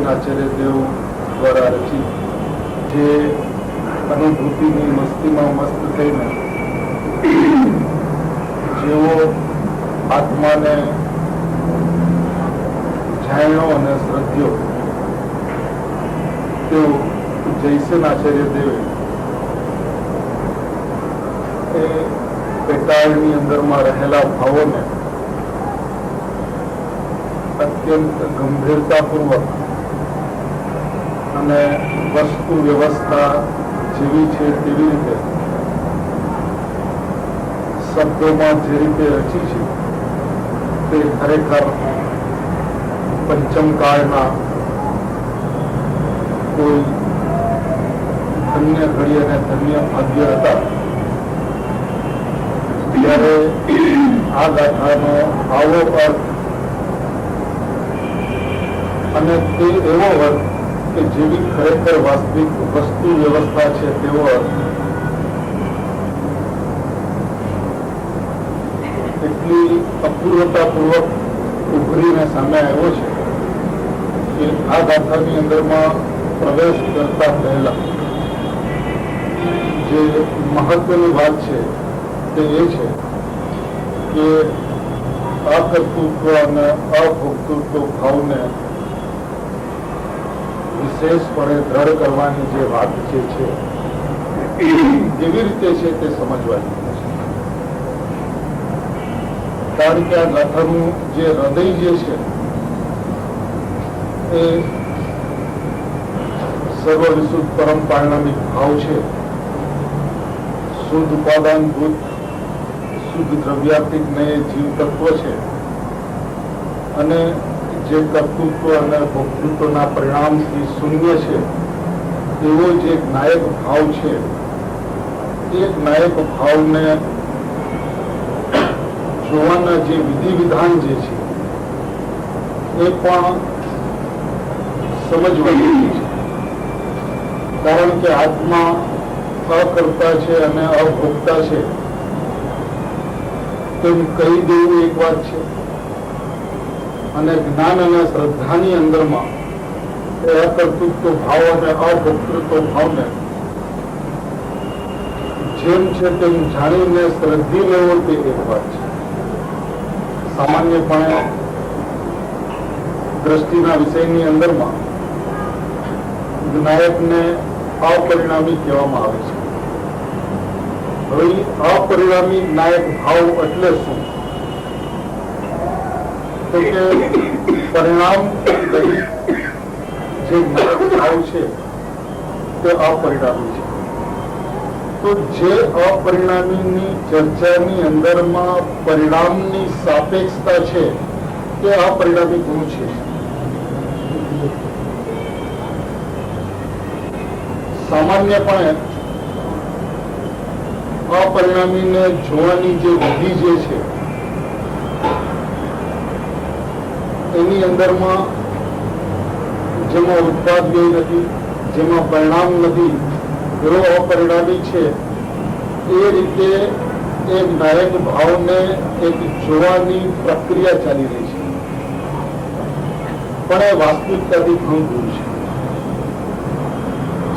આચાર્ય દેવ દ્વારા રચિત જે અનુભૂતિની મસ્તીમાં મસ્ત થઈને જેવો આત્માને જાણ્યો અને શ્રદ્ધ્યો તેઓ જયસેન આચાર્ય દેવે એ પેટાળની અંદરમાં રહેલા ભાવોને અત્યંત ગંભીરતાપૂર્વક અને વસ્તુ વ્યવસ્થા જેવી છે તેવી રીતે શબ્દોમાં જે રીતે રચી છે તે ખરેખર પંચમ કાળના કોઈ ધન્ય ઘડી અને ધન્ય ભાગ્ય હતા ત્યારે આ ગાથાનો આવો અર્થ અને તે એવો અર્થ કે જેવી ખરેખર વાસ્તવિક વસ્તુ વ્યવસ્થા છે તેવો અર્થ એટલી અપૂર્વતાપૂર્વક ઉભરીને સામે આવ્યો છે કે આ ગાથાની અંદરમાં પ્રવેશ કરતા પહેલા જે મહત્વની વાત છે તે એ છે કે અકર્તૃત્વ અને અભોક્તૃત્વ ભાવને વિશેષપણે દ્રઢ કરવાની જે વાત છે કેવી રીતે છે તે સમજવાની છે. કારણ કે આ ગાથાનું જે હૃદય જે છે એ સર્વવિશુદ્ધ પરમ પારણામિક ભાવ છે, શુદ્ધ ઉપાદાનભૂત શુદ્ધ દ્રવ્યાત્મિક ને જીવ તત્વ છે અને જે કર્તૃત્વ અને ભોક્તૃત્વના પરિણામથી શૂન્ય છે એવો જે નાયક ભાવ છે એ નાયક ભાવને જોવાના જે વિધિ વિધાન જે છે એ પણ સમજવાનું છે. કારણ કે આત્મા અકર્તા છે અને અભોક્તા છે તેમ કહી દેવું એક વાત છે અને જ્ઞાન અને શ્રદ્ધાની અંદરમાં એ અકર્તૃત્વ ભાવ અને અભોક્તૃત્વ ભાવને જેમ છે તેમ જાણીને શ્રદ્ધી લેવો તે એક વાત છે. સામાન્યપણે દ્રષ્ટિના વિષયની અંદરમાં નાયકને અપરિણામી કહેવામાં આવે છે. હવે અપરિણામી નાયક ભાવ એટલે શું? તો કે પરિણામ જે નાયક ભાવ છે તે અપરિણામી છે તો જે અપરિણામીની ચર્ચાની અંદરમાં પરિણામની સાપેક્ષતા છે તે અપરિણામી ગુણ છે. સામાન્યપણે અપરિણામીને જોવાની જે વિધિ જે છે એની અંદરમાં જેમાં ઉત્પાદ વ્યય નથી, જેમાં પરિણામ નથી, એવો અપરિણામી છે. એ રીતે એક નાયક ભાવને એક જોવાની પ્રક્રિયા ચાલી રહી છે, પણ એ વાસ્તવિકતાથી ઘણું દૂર છે.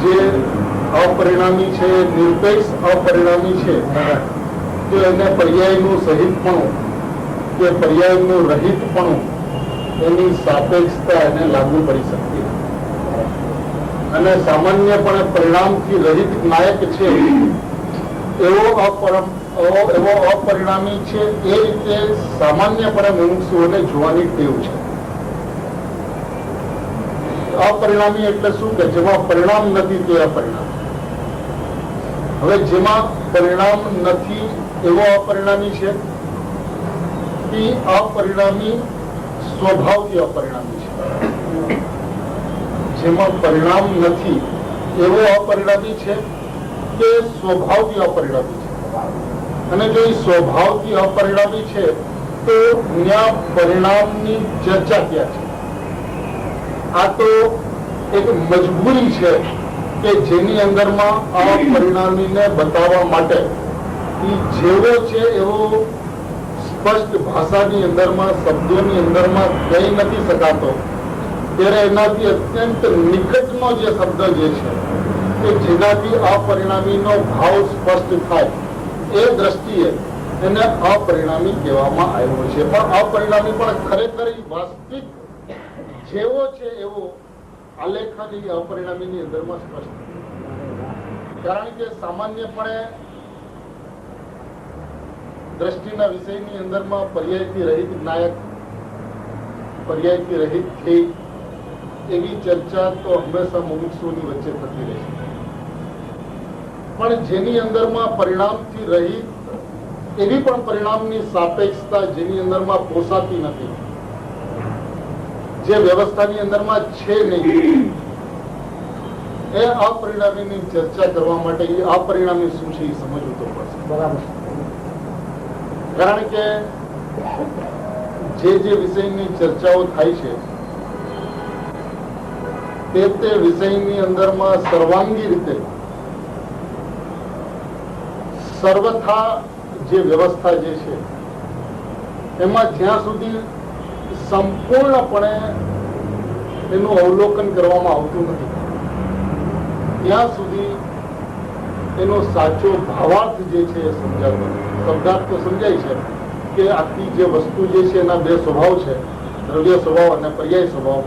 જે અપરિણામી છે, નિરપેક્ષ અપરિણામી છે, તો એને પર્યાયનું સહિતપણું કે પર્યાયનું રહિતપણું એની સાપેક્ષતા એને લાગુ કરી શકતી અને સામાન્યપણે પરિણામથી રહિત નાયક છે એવો અપરિણામી છે. એ રીતે સામાન્યપણે મુમુક્ષુઓને જોવાની ટેવ છે. અપરિણામી એટલે શું કે જેમાં પરિણામ નથી તે અપરિણામ. હવે જેમાં પરિણામ નથી એવો અપરિણામી છે એ અપરિણામી સ્વભાવથી અપરિણામી છે. જેમાં પરિણામ નથી એવો અપરિણામી છે કે સ્વભાવથી અપરિણામી છે. અને જો એ સ્વભાવથી અપરિણામી છે તો ત્યાં પરિણામની ચર્ચા ક્યાં છે? આ તો એક મજબૂરી છે કે જેની અંદરમાં આ પરિણામીને બતાવવા માટે એ જેવો છે એવો સ્પષ્ટ ભાષાની અંદરમાં શબ્દોની અંદરમાં કહી નથી શકાતો, ત્યારે એનાથી અત્યંત નિકટનો જે શબ્દ જે છે કે જેનાથી અપરિણામીનો ભાવ સ્પષ્ટ થાય એ દ્રષ્ટિએ એને અપરિણામી કહેવામાં આવ્યો છે. પણ અપરિણામી પણ ખરેખર વાસ્તવિક જેવો છે એવો આલેખન અપરિણામીની અંદરમાં સ્પષ્ટ, કારણ કે સામાન્યપણે દ્રષ્ટિના વિષયની અંદરમાં પર્યાયથી રહિત નાયક, પર્યાયથી રહિત થઈ એવી ચર્ચા તો હંમેશા મુમુક્ષુઓની વચ્ચે થતી રહે છે. પણ જેની અંદરમાં પરિણામથી રહિત એવી પણ પરિણામની સાપેક્ષતા જેની અંદરમાં પોસાતી નથી, જે વ્યવસ્થાની અંદરમાં છે નહીં, એ અપરિણામીની ચર્ચા કરવા માટે એ અપરિણામી શું છે એ સમજવું તો પડશે. બરાબર. કારણ કે જે વિષયની ચર્ચાઓ થાય છે તે વિષયની અંદરમાં સર્વાંગી રીતે સર્વથા જે વ્યવસ્થા જે છે એમાં જ્યાં સુધી સંપૂર્ણપણે એનું અવલોકન કરવામાં આવતું નથી ત્યાં સુધી એનો સાચો ભાવાર્થ જે છે એ સમજાતો નથી. શબ્દાર્થ તો સમજાય છે કે આખી જે વસ્તુ જે છે એના બે સ્વભાવ છે, દ્રવ્ય સ્વભાવ અને પર્યાય સ્વભાવ.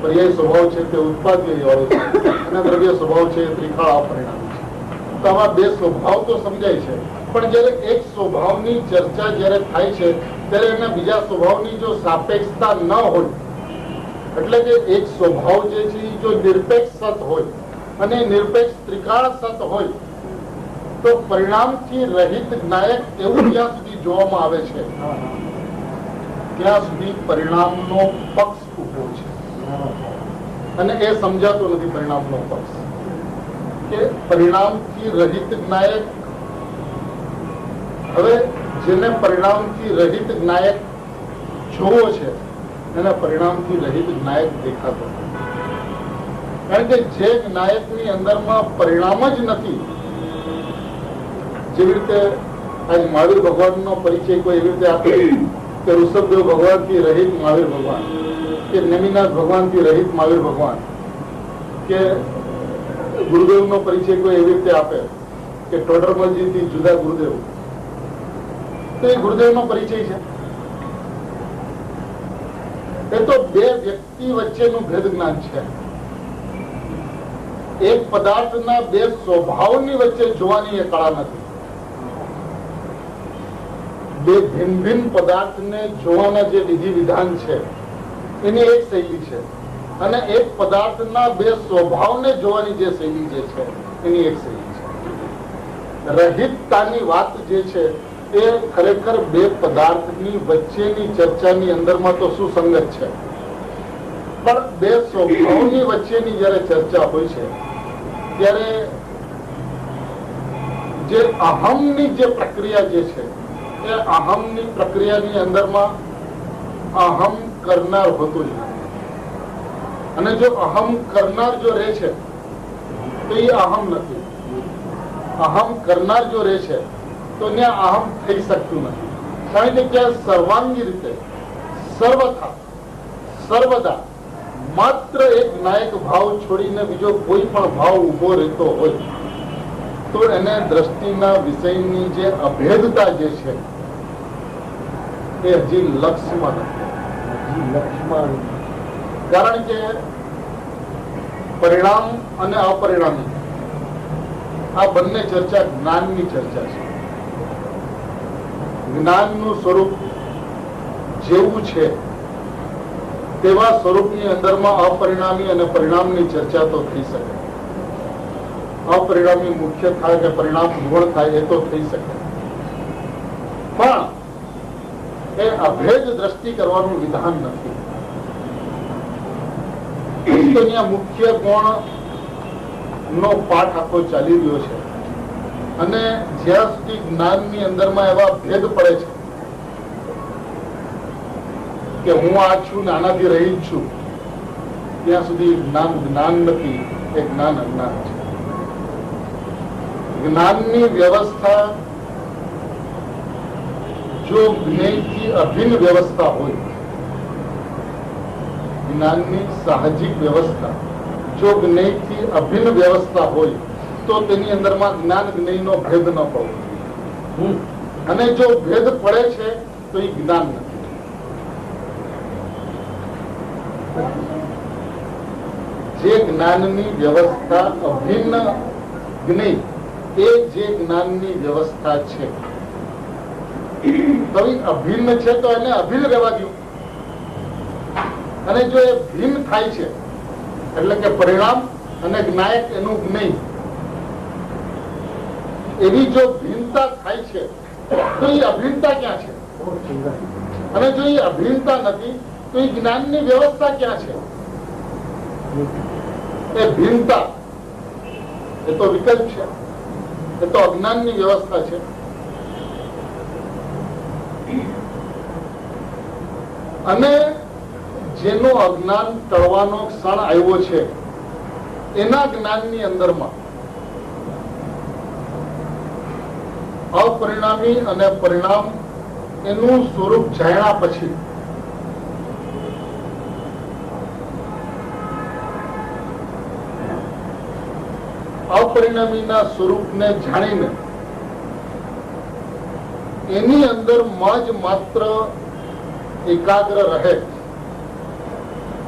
પર્યાય સ્વભાવ છે તે ઉત્પાદ વાળો છે અને દ્રવ્ય સ્વભાવ છે એ ત્રિકાળ અપરિણામી છે. તો આવા બે સ્વભાવ તો સમજાય છે, પણ જયારે એક સ્વભાવની ચર્ચા જયારે થાય છે ત્યારે એના બીજા સ્વભાવની જો સાપેક્ષતા ન હોય, એટલે કે એક સ્વભાવ જે છે એ જો નિરપેક્ષ સત હોય અને નિરપેક્ષ ત્રિકાળ સત હોય તો પરિણામથી રહિત નાયક એવું જ્યાં સુધી જોવામાં આવે છે ત્યાં સુધી પરિણામનો પક્ષ ઉભો છે અને એ સમજાતો નથી. પરિણામનો પક્ષ કે પરિણામથી રહિત નાયક, હવે જેને પરિણામથી રહિત નાયક જોવો છે એને પરિણામથી રહિત નાયક દેખાતો નથી. કારણ કે જે નાયકની અંદરમાં પરિણામ જ નથી, જેવી રીતે આજ મહાવીર ભગવાનનો પરિચય કોઈ એવી રીતે આપે કે ઋષભદેવ ભગવાનથી રહિત મહાવીર ભગવાન, કે નેમિનાથ ભગવાનથી રહિત મહાવીર ભગવાન, કે ગુરુદેવનો પરિચય કોઈ એવી રીતે આપે કે ટોડરમલજીથી જુદા ગુરુદેવ, તો એ ગુરુદેવનો પરિચય છે. એ તો બે વ્યક્તિ વચ્ચેનું ભેદ જ્ઞાન છે. એક પદાર્થના બે સ્વભાવની વચ્ચે જોવાની એ કળા નથી. બે ભિન્ન ભિન્ન પદાર્થને જોવાના જે વિધિ વિધાન છે એની એક શૈલી છે, અને એક પદાર્થના બે સ્વભાવને જોવાની જે શૈલી જે છે એની એક શૈલી છે. રહિતતાની વાત જે છે એ ખરેખર બે પદાર્થની વચ્ચેની ચર્ચાની અંદરમાં તો સુસંગત છે, પણ બે સ્વભાવની વચ્ચેની જયારે ચર્ચા હોય છે ત્યારે જે અહમની જે પ્રક્રિયા જે છે એ અહમની પ્રક્રિયાની અંદરમાં અહમ કરનાર હોતું જ નથી, અને જો અહમ કરનાર જો રહે છે તો એ અહમ નથી. અહમ કરનાર જો રહે છે તો ત્યાં અહમ થઈ શકતું નથી, કારણ કે ત્યાં સર્વાંગી રીતે સર્વથા સર્વદા માત્ર એક નાયક ભાવ છોડીને બીજો કોઈ પણ ભાવ ઉભો રહેતો હોય તો એને દ્રષ્ટિના વિષયની જે અભેદતા જે છે એ હજી લક્ષ્યમાં નથી. કારણ કે પરિણામ અને અપરિણામી આ બંને ચર્ચા જ્ઞાનની ચર્ચા છે. જ્ઞાનનું સ્વરૂપ જેવું છે તેવા સ્વરૂપની અંદરમાં અપરિણામી અને પરિણામની ચર્ચા તો થઈ શકે. અપરિણામી મુખ્ય થાય કે પરિણામ ગુણ થાય એ તો થઈ શકે, પણ એ અભેદ દ્રષ્ટિ કરવાનું વિધાન નથી. મુખ્ય કોણ નો પાઠ આખો ચાલી રહ્યો છે, અને જ્યાં સુધી જ્ઞાનની અંદરમાં એવા ભેદ પડે છે કે હું આ છું ને આનાથી રહી જ છું, ત્યાં સુધી જ્ઞાન જ્ઞાન નથી, એ જ્ઞાન અજ્ઞાન છે. જ્ઞાનની વ્યવસ્થા જો જ્ઞેયથી અભિન્ન વ્યવસ્થા હોય, જ્ઞાનની સાહજિક વ્યવસ્થા જો જ્ઞેયથી અભિન્ન વ્યવસ્થા હોય તો તેની અંદરમાં જ્ઞાન જ્ઞેયનો ભેદ ન પડવો, અને જો ભેદ પડે છે તો એ જ્ઞાન નથી. જે જ્ઞાનની વ્યવસ્થા અભિન્ન જ્ઞેય એ જે જ્ઞાનની વ્યવસ્થા છે તો એ અભિન્ન છે તો એને અભિન્ન રહેવા દો, અને જો એ ભિન્ન થાય છે એટલે કે પરિણામ અને જ્ઞાયક એનું જ્ઞેય એવી જો ભિન્નતા થાય છે તો એ અભિન્નતા ક્યાં છે? અને જો એ અભિન્નતા નથી તો એ જ્ઞાનની વ્યવસ્થા ક્યાં છે? એ ભિન્નતા એ તો વિકલ્પ છે, એ તો અજ્ઞાનની વ્યવસ્થા છે. અને જેનો અજ્ઞાન ટળવાનો ક્ષણ આવ્યો છે એના જ્ઞાનની અંદરમાં અપરિણામી અને પરિણામ એનું સ્વરૂપ જાણ્યા પછી અપરિણામીના સ્વરૂપને જાણીને એની અંદર જ માત્ર એકાગ્ર રહે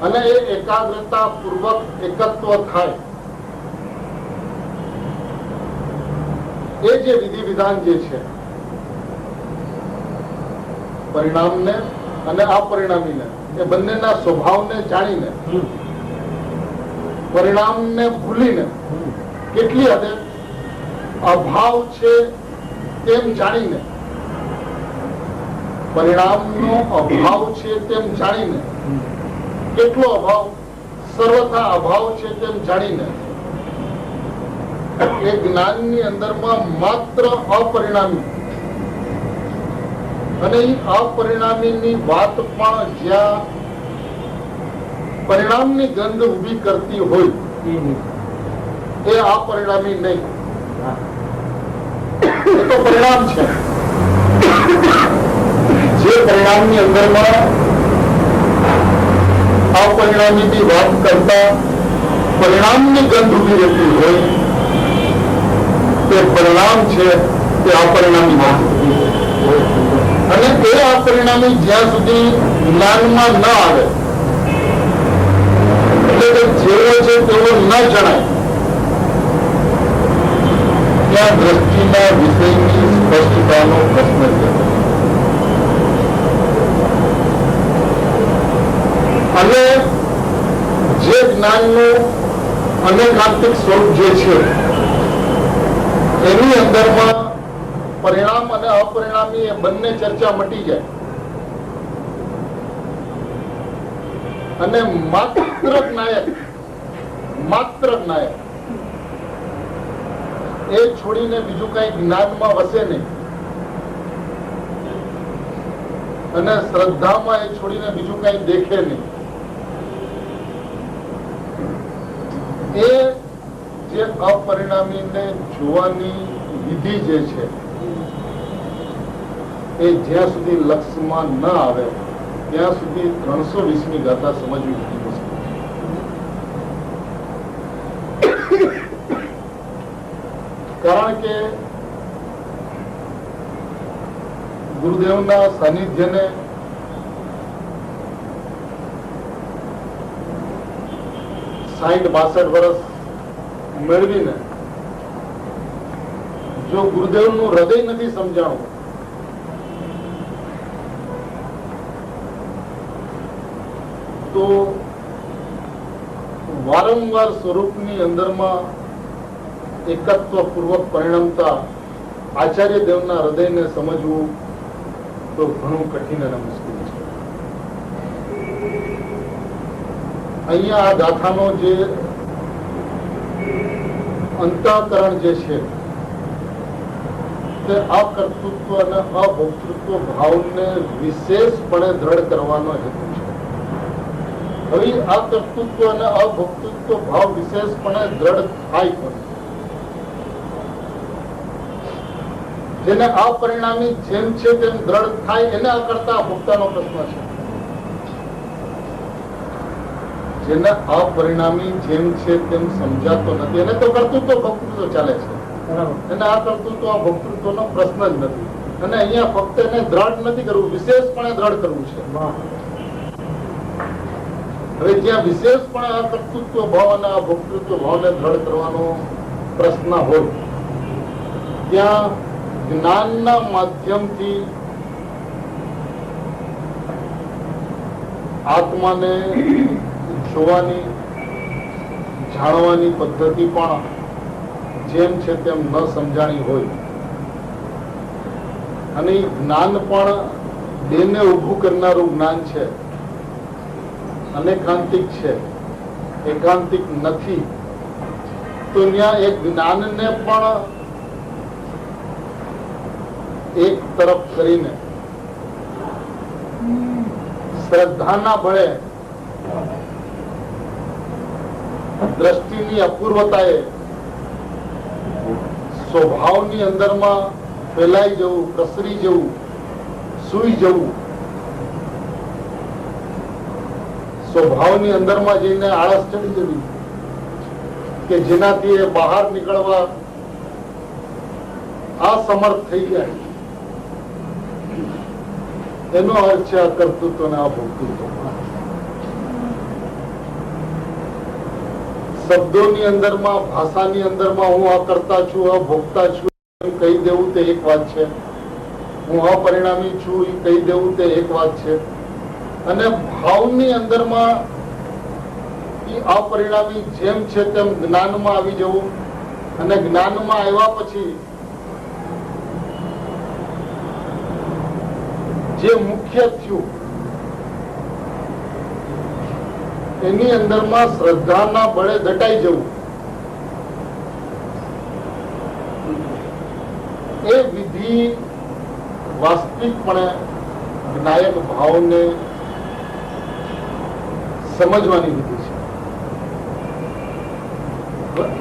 અને એ એકાગ્રતા પૂર્વક એકત્વ થાય, એ જે વિધિ વિધાન જે છે પરિણામને અને અપરિણામીને એ બંનેના સ્વભાવને જાણીને પરિણામને ભૂલીને કેટલી હદે અભાવ છે તેમ જાણીને પરિણામનો અભાવ છે તેમ જાણીને કેટલો અભાવ સર્વથા અભાવ છે તેમ જાણીને એ જ્ઞાનની અંદરમાં માત્ર અપરિણામી અને એ અપરિણામીની વાત પણ જ્યાં પરિણામની ગંધ ઉભી કરતી હોય એ અપરિણામી નહીં, એ તો પરિણામ છે. જે પરિણામની અંદરમાં અપરિણામીની વાત કરતા પરિણામની ગંધ ઉભી રહેતી હોય તે પરિણામ છે, તે અપરિણામી વાત. અને એ અપરિણામી જ્યાં સુધી જ્ઞાનમાં ન આવે એટલે જેવો છે તેવો ન જણાય ત્યાં દ્રષ્ટિના વિષયની સ્પષ્ટતાનો પ્રશ્ન છે. અને જે જ્ઞાનનું અનેકાંતિક સ્વરૂપ જે છે એની અંદરમાં પરિણામ અને અપરિણામી એ બંને ચર્ચા મટી જાય અને માત્ર જ્ઞાયક એ છોડીને બીજું કઈ જ્ઞાનમાં વસે નહીં અને શ્રદ્ધામાં એ છોડીને બીજું કઈ દેખે નહીં. એ જે અપરિણામીને જોવાની વિધિ જે છે એ જ્યાં સુધી લક્ષ્યમાં ન આવે ત્યાં સુધી 320મી ગાથા સમજવી નથી મુશ્કેલ. કારણ કે ગુરુદેવના સાનિધ્યને સાઈઠ 62 વર્ષ મેળવીને જો ગુરુદેવનું હૃદય નથી સમજાણું તો વારંવાર સ્વરૂપની અંદરમાં એકત્વપૂર્વક પરિણમતા આચાર્ય દેવના હૃદયને સમજવું તો ઘણું કઠિન અને મુશ્કેલ છે. અહીંયા આ ગાથાનો જે અંતઃકરણ જે છે તે અકર્તૃત્વ અને અભોક્તૃત્વ ભાવને વિશેષપણે દ્રઢ કરવાનો હેતુ છે. હવે આ કર્તૃત્વ અને અભોક્તૃત્વ ભાવ વિશેષપણે દ્રઢ થાય પણ જેને અપરિણામી જેમ છે તેમ દ્રઢ થાય એને અકર્તા ભોક્તાનો પ્રશ્ન છે. જેને અપરિણામી જેમ છે તેમ સમજાતો નથી એને તો કર્તૃત્વ ભોક્તૃત્વ ચાલે છે. એને આ કર્તૃત્વ ભોક્તૃત્વનો પ્રશ્ન જ નથી. અને અહીંયા ફક્ત એને દ્રઢ નથી કરવું, વિશેષપણે દ્રઢ કરવું છે. હવે જ્યાં વિશેષપણે આ કર્તૃત્વ ભાવ અને આ ભોક્તૃત્વ ભાવને દ્રઢ કરવાનો પ્રશ્ન હોય ત્યાં જ્ઞાનના માધ્યમથી આત્માને જોવાની જાણવાની પદ્ધતિ પણ જેમ છે તેમ ન સમજાણી હોય અને જ્ઞાન પણ બેને ઉભું કરનારું જ્ઞાન છે, અનેકાંતિક છે, એકાંતિક નથી. તો ત્યાં એક જ્ઞાનને પણ એક તરફ કરીને શ્રદ્ધાના બળે દ્રષ્ટિની અપૂર્વતાએ સ્વભાવની અંદરમાં ફેલાઈ જવું, પ્રસરી જવું, સૂઈ જવું, સ્વભાવની અંદરમાં જઈને આળસ ચડી જવી કે જેનાથી એ બહાર નીકળવા અસમર્થ થઈ જાય, એનો અર્થ છે અકર્તૃત્વ અને અભોક્તૃત્વ. શબ્દોની અંદરમાં, ભાષાની અંદરમાં હું અકર્તા છું, અભોક્તા છું એમ કહી દેવું તે એક વાત છે. હું અપરિણામી છું એ કહી દેવું તે એક વાત છે. અને ભાવની અંદરમાં એ અપરિણામી જેમ છે તેમ જ્ઞાનમાં આવી જવું અને જ્ઞાનમાં આવ્યા પછી જે મુખ્ય થયું એની અંદરમાં શ્રદ્ધાના બળે દટાઈ જવું, એ વિધિ વાસ્તવિકપણે જ્ઞાયક ભાવને સમજવાની વિધિ છે.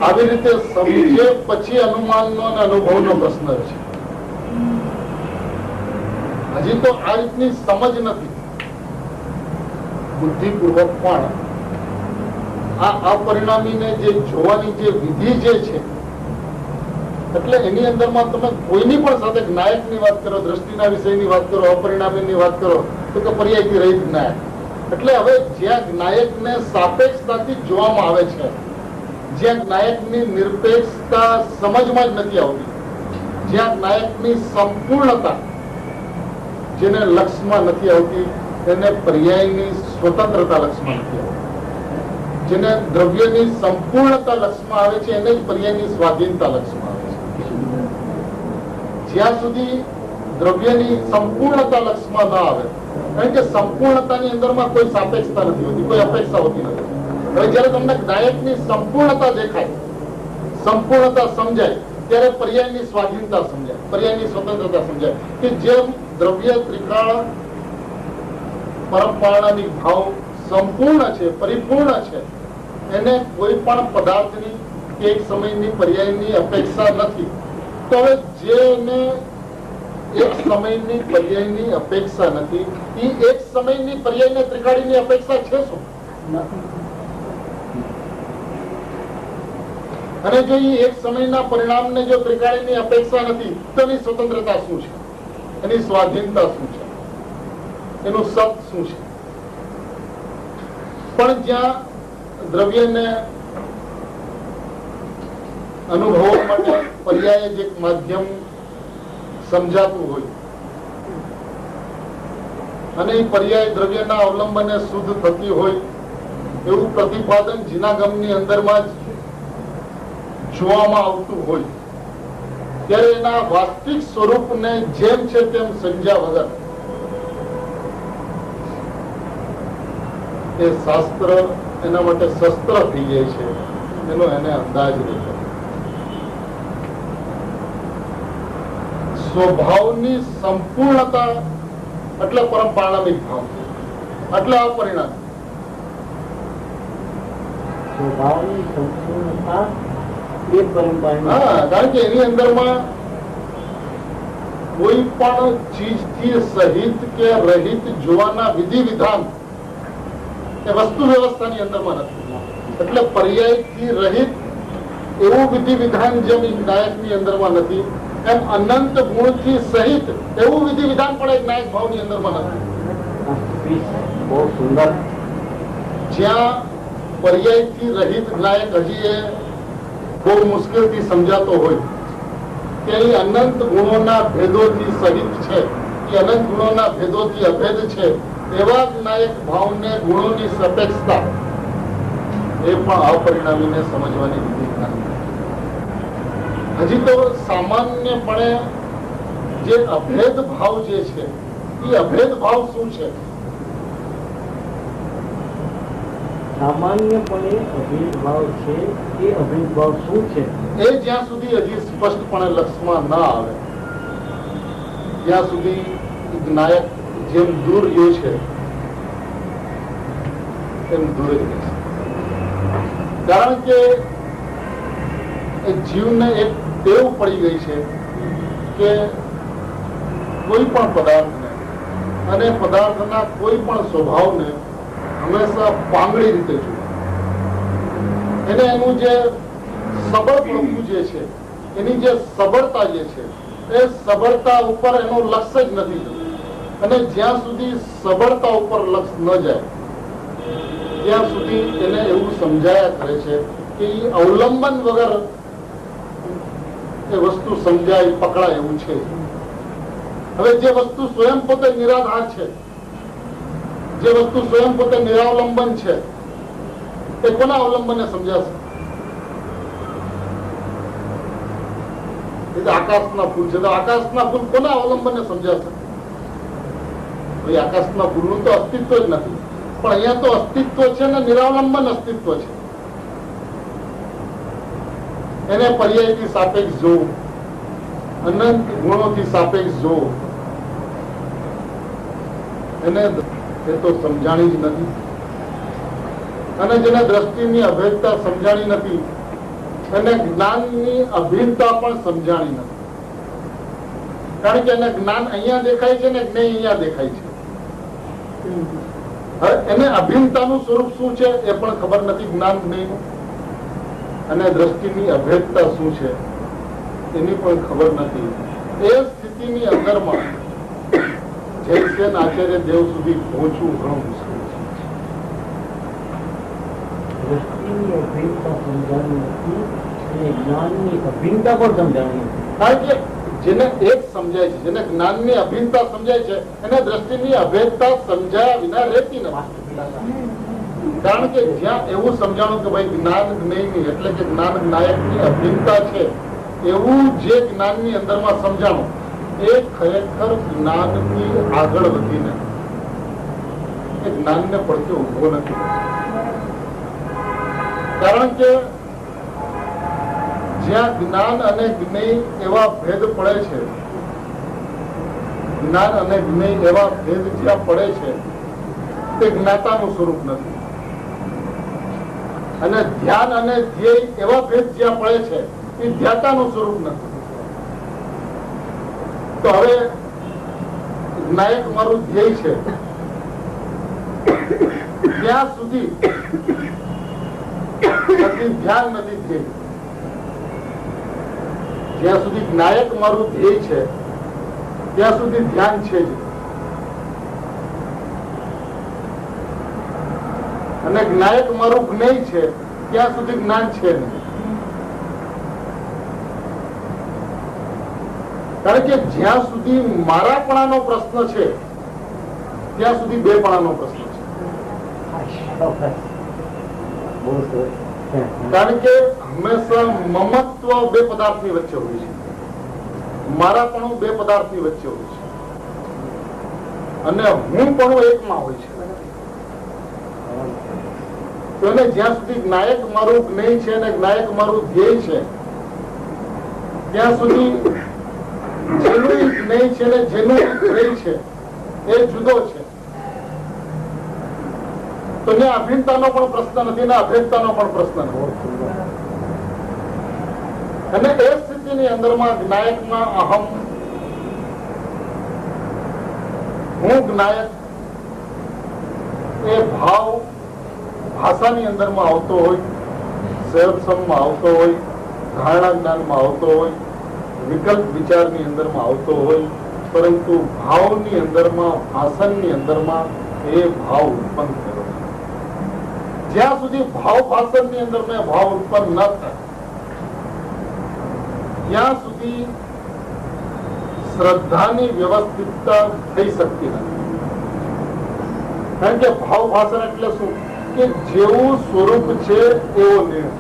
આવી રીતે સમજે પછી અનુમાનનો અને અનુભવનો પ્રશ્ન છે. હજી તો આ રીતની સમજ નથી. બુદ્ધિપૂર્વક પણ આ અપરિણામીને જે જોવાની જે વિધિ જે છે, એટલે એની અંદરમાં તમે કોઈની પણ સાથે જ્ઞાયકની વાત કરો, દ્રષ્ટિના વિષયની વાત કરો, અપરિણામીની વાત કરો તો કે પર્યાયથી રહિત જ્ઞાયક. એટલે હવે જ્યાં જ્ઞાયકને સાપેક્ષતાથી જોવામાં આવે છે, જ્યાં જ્ઞાયકની નિરપેક્ષતા સમજમાં જ નથી આવતી, જ્યાં જ્ઞાયકની સંપૂર્ણતા જેને લક્ષમાં નથી આવતી તેને પર્યાયની સ્વતંત્રતા લક્ષમાં નથી આવતી. જેને દ્રવ્યની સંપૂર્ણતા લક્ષમાં આવે છે એને જ પર્યાયની સ્વાધીનતા લક્ષમાં આવે છે. જ્યાં સુધી દ્રવ્યની સંપૂર્ણતા લક્ષમાં ન આવે, કારણ કે સંપૂર્ણતાની અંદરમાં કોઈ સાપેક્ષતા નથી હોતી, કોઈ અપેક્ષા હોતી નથી. હવે જયારે તમને નાયકની સંપૂર્ણતા દેખાય, સંપૂર્ણતા સમજાય, ત્યારે પર્યાયની સ્વાધીનતા સમજાય, પર્યાયની સ્વતંત્રતા સમજાય કે જેમ દ્રવ્ય ત્રિકાળ પરમપારણાની ભાવ સંપૂર્ણ છે, પરિપૂર્ણ છે, એને કોઈ પણ પદાર્થની કે એક સમયની પર્યાયની અપેક્ષા નથી. તો હવે જેને એક સમયની પર્યાયની અપેક્ષા નથી, એ એક સમયની પર્યાયની ત્રિકાળીની અપેક્ષા છે શું? અને જો એ એક સમયના પરિણામને જો ત્રિકાળીની અપેક્ષા નથી, તો એની સ્વતંત્રતા શું છે, એની સ્વાધીનતા શું છે, એનું સત શું છે? પણ જ્યાં દ્રવ્યને અનુભવવા માટે પર્યાય જ એક માધ્યમ સમજાતું હોય અને એ પર્યાય દ્રવ્યના અવલંબને શુદ્ધ થતી હોય એવું પ્રતિપાદન જીનાગમની અંદરમાં જ જોવામાં આવતું હોય, ત્યારે એના વાસ્તવિક સ્વરૂપને જેમ છે તેમ સમજ્યા વગર એ શાસ્ત્ર એના માટે શસ્ત્ર થઈ જાય છે, એનો એને અંદાજ નહીં. સ્વભાવની સંપૂર્ણતા એટલે પરમ પારણામિક ભાવ, એટલે અપરિણામ. સ્વભાવની સંપૂર્ણતા એ પરમ હા, કારણ કે એની અંદરમાં કોઈ પણ ચીજથી સહિત કે રહિત જોવાના વિધિ વિધાન એ વસ્તુ વ્યવસ્થાની અંદરમાં નથી. એટલે પર્યાયથી રહિત એવું વિધિ વિધાન જેમ નાયકની અંદરમાં નથી, એમ અનંત ગુણથી સહિત એવું વિધિ વિધાન પણ એક નાયક ભાવની અંદરમાં નથી. બહુ સુંદર. જ્યાં પર્યાયથી રહિત નાયક હજી એ બહુ મુશ્કેલથી સમજાતો હોય કે એ અનંત ગુણોના ભેદોથી સહિત છે, એ અનંત ગુણોના ભેદોથી અભેદ છે, એવા નાયક ભાવને ગુણોની સાપેક્ષતા એ પણ અપરિણામીને સમજવાની વિધિ નથી. હજી તો સામાન્યપણે જે અભેદ ભાવ જે છે એ અભેદ ભાવ શું છે? સામાન્યપણે અભેદભાવ છે, એ અભેદભાવ શું છે એ જ્યાં સુધી હજી સ્પષ્ટપણે લક્ષમાં ના આવે ત્યાં સુધી નાયક જેમ દૂર ગયો છે એમ દૂર જ રહેશે. કારણ કે જીવને એક ટેવ પડી ગઈ છે કે કોઈ પણ પદાર્થને અને પદાર્થના કોઈ પણ સ્વભાવને હંમેશા પાંગળી રીતે જુએ. એને એનું જે સબળ પ્રભુ જે છે, એની જે સબળતા જે છે, એ સબળતા ઉપર એનું લક્ષ્ય જ નથી થતું. અને જ્યાં સુધી સબળતા ઉપર લક્ષ ન જાય ત્યાં સુધી એને એવું સમજાયા કરે છે કે એ અવલંબન વગર એ વસ્તુ સમજાય, પકડાય એવું છે. હવે જે વસ્તુ સ્વયં પોતે નિરાધાર છે, જે વસ્તુ સ્વયં પોતે નિરાવલંબન છે, એ કોના અવલંબને સમજાશે? આકાશના ફૂલ છે તો આકાશના ફૂલ કોના અવલંબને સમજાશે? ભાઈ આકાશના ફૂલનું તો અસ્તિત્વ જ નથી, પણ અહીંયા તો અસ્તિત્વ છે ને નિરાવલંબન અસ્તિત્વ છે. એને પર્યાયથી સાપેક્ષ જોવું, અનંત ગુણોથી સાપેક્ષ જોવું, એને એ તો સમજાણી જ નથી. અને જેને દ્રષ્ટિની અભેદતા સમજાણી નથી એને જ્ઞાનની અભિન્નતા પણ સમજાણી નથી. કારણ કે એને જ્ઞાન અહીંયા દેખાય છે ને જ્ઞેય અહીંયા દેખાય છે. હવે એને અભિન્નતાનું સ્વરૂપ શું છે એ પણ ખબર નથી જ્ઞાન જ્ઞેયનું, અને દ્રષ્ટિની અભેદતા શું છે એની પણ ખબર નથી. એ સ્થિતિની અંદરમાં જયસેન આચાર્ય દેવ સુધી પહોંચવું ઘણું મુશ્કેલ છે. દ્રષ્ટિની અભિન્નતા સમજાણી નથી અને જ્ઞાનની અભિન્નતા પણ સમજાણી નથી. કારણ કે જેને એક સમજાય છે, જેને જ્ઞાનની અભિન્નતા સમજાય છે, એને દ્રષ્ટિની અભેદતા સમજાયા વિના રહેતી નથી. કારણ કે જ્યાં એવું સમજાણું કે ભાઈ જ્ઞાન જ્ઞેયની એટલે કે જ્ઞાન નાયકની અભિન્નતા છે, એવું જે જ્ઞાનની અંદરમાં સમજાણું એ ખરેખર જ્ઞાનથી આગળ વધીને એ જ્ઞાનને પડકે ઉભો નથી, કારણ કે જ્યાં જ્ઞાન અને જ્ઞેય એવા ભેદ પડે છે, જ્ઞાન અને જ્ઞેય એવા ભેદ જ્યાં પડે છે તે જ્ઞાતાનું સ્વરૂપ નથી, અને ધ્યાન અને ધ્યેય એવા ભેદ જ્યાં પડે છે એ ધ્યાતાનું સ્વરૂપ નથી. તો હવે નાયક મારું ધ્યેય છે ત્યાં સુધી નથી ધ્યાન, નથી ધ્યેય. જ્યાં સુધી નાયક મારું ધ્યેય છે ત્યાં સુધી ધ્યાન છે જ, અને નાયક મારું જ્ઞેય છે ત્યાં સુધી જ્ઞાન છે નહીં. કારણ કે જ્યાં સુધી મારાપણાનો પ્રશ્ન છે ત્યાં સુધી બેપણાનો પ્રશ્ન છે. કારણ કે હંમેશા મમત્વ બે પદાર્થની વચ્ચે હોય છે, મારાપણું બે પદાર્થની વચ્ચે હોય છે, અને હું પણ એકમાં હોય છે. તો એને જ્યાં સુધી નાયક મારું જ્ઞેય છે અને નાયક મારું ધ્યેય છે ત્યાં સુધી જેનું જ્ઞેય છે ને જેનું ધ્યેય છે એ જુદો છે. તો ત્યાં અભિન્નતાનો પણ પ્રશ્ન નથી ને અભેદતાનો પણ પ્રશ્ન નથી. અને એ સ્થિતિની અંદરમાં જ્ઞાયકમાં અહમ, હું જ્ઞાયક એ ભાવ ભાષાની અંદરમાં આવતો હોય, સહસંગમાં આવતો હોય, ધારણા જ્ઞાનમાં આવતો હોય, વિકલ્પ વિચારની અંદરમાં આવતો હોય, પરંતુ ભાવની અંદરમાં, ભાષણની અંદરમાં એ ભાવ ઉત્પન્ન થયો. જ્યાં સુધી ભાવ ભાષણની અંદર મેં ભાવ ઉત્પન્ન ન થાય ત્યાં સુધી શ્રદ્ધાની વ્યવસ્થિતતા થઈ શકતી નથી. કારણ કે ભાવ ભાષણ એટલે શું કે જેવું સ્વરૂપ છે એવો નિર્ણય,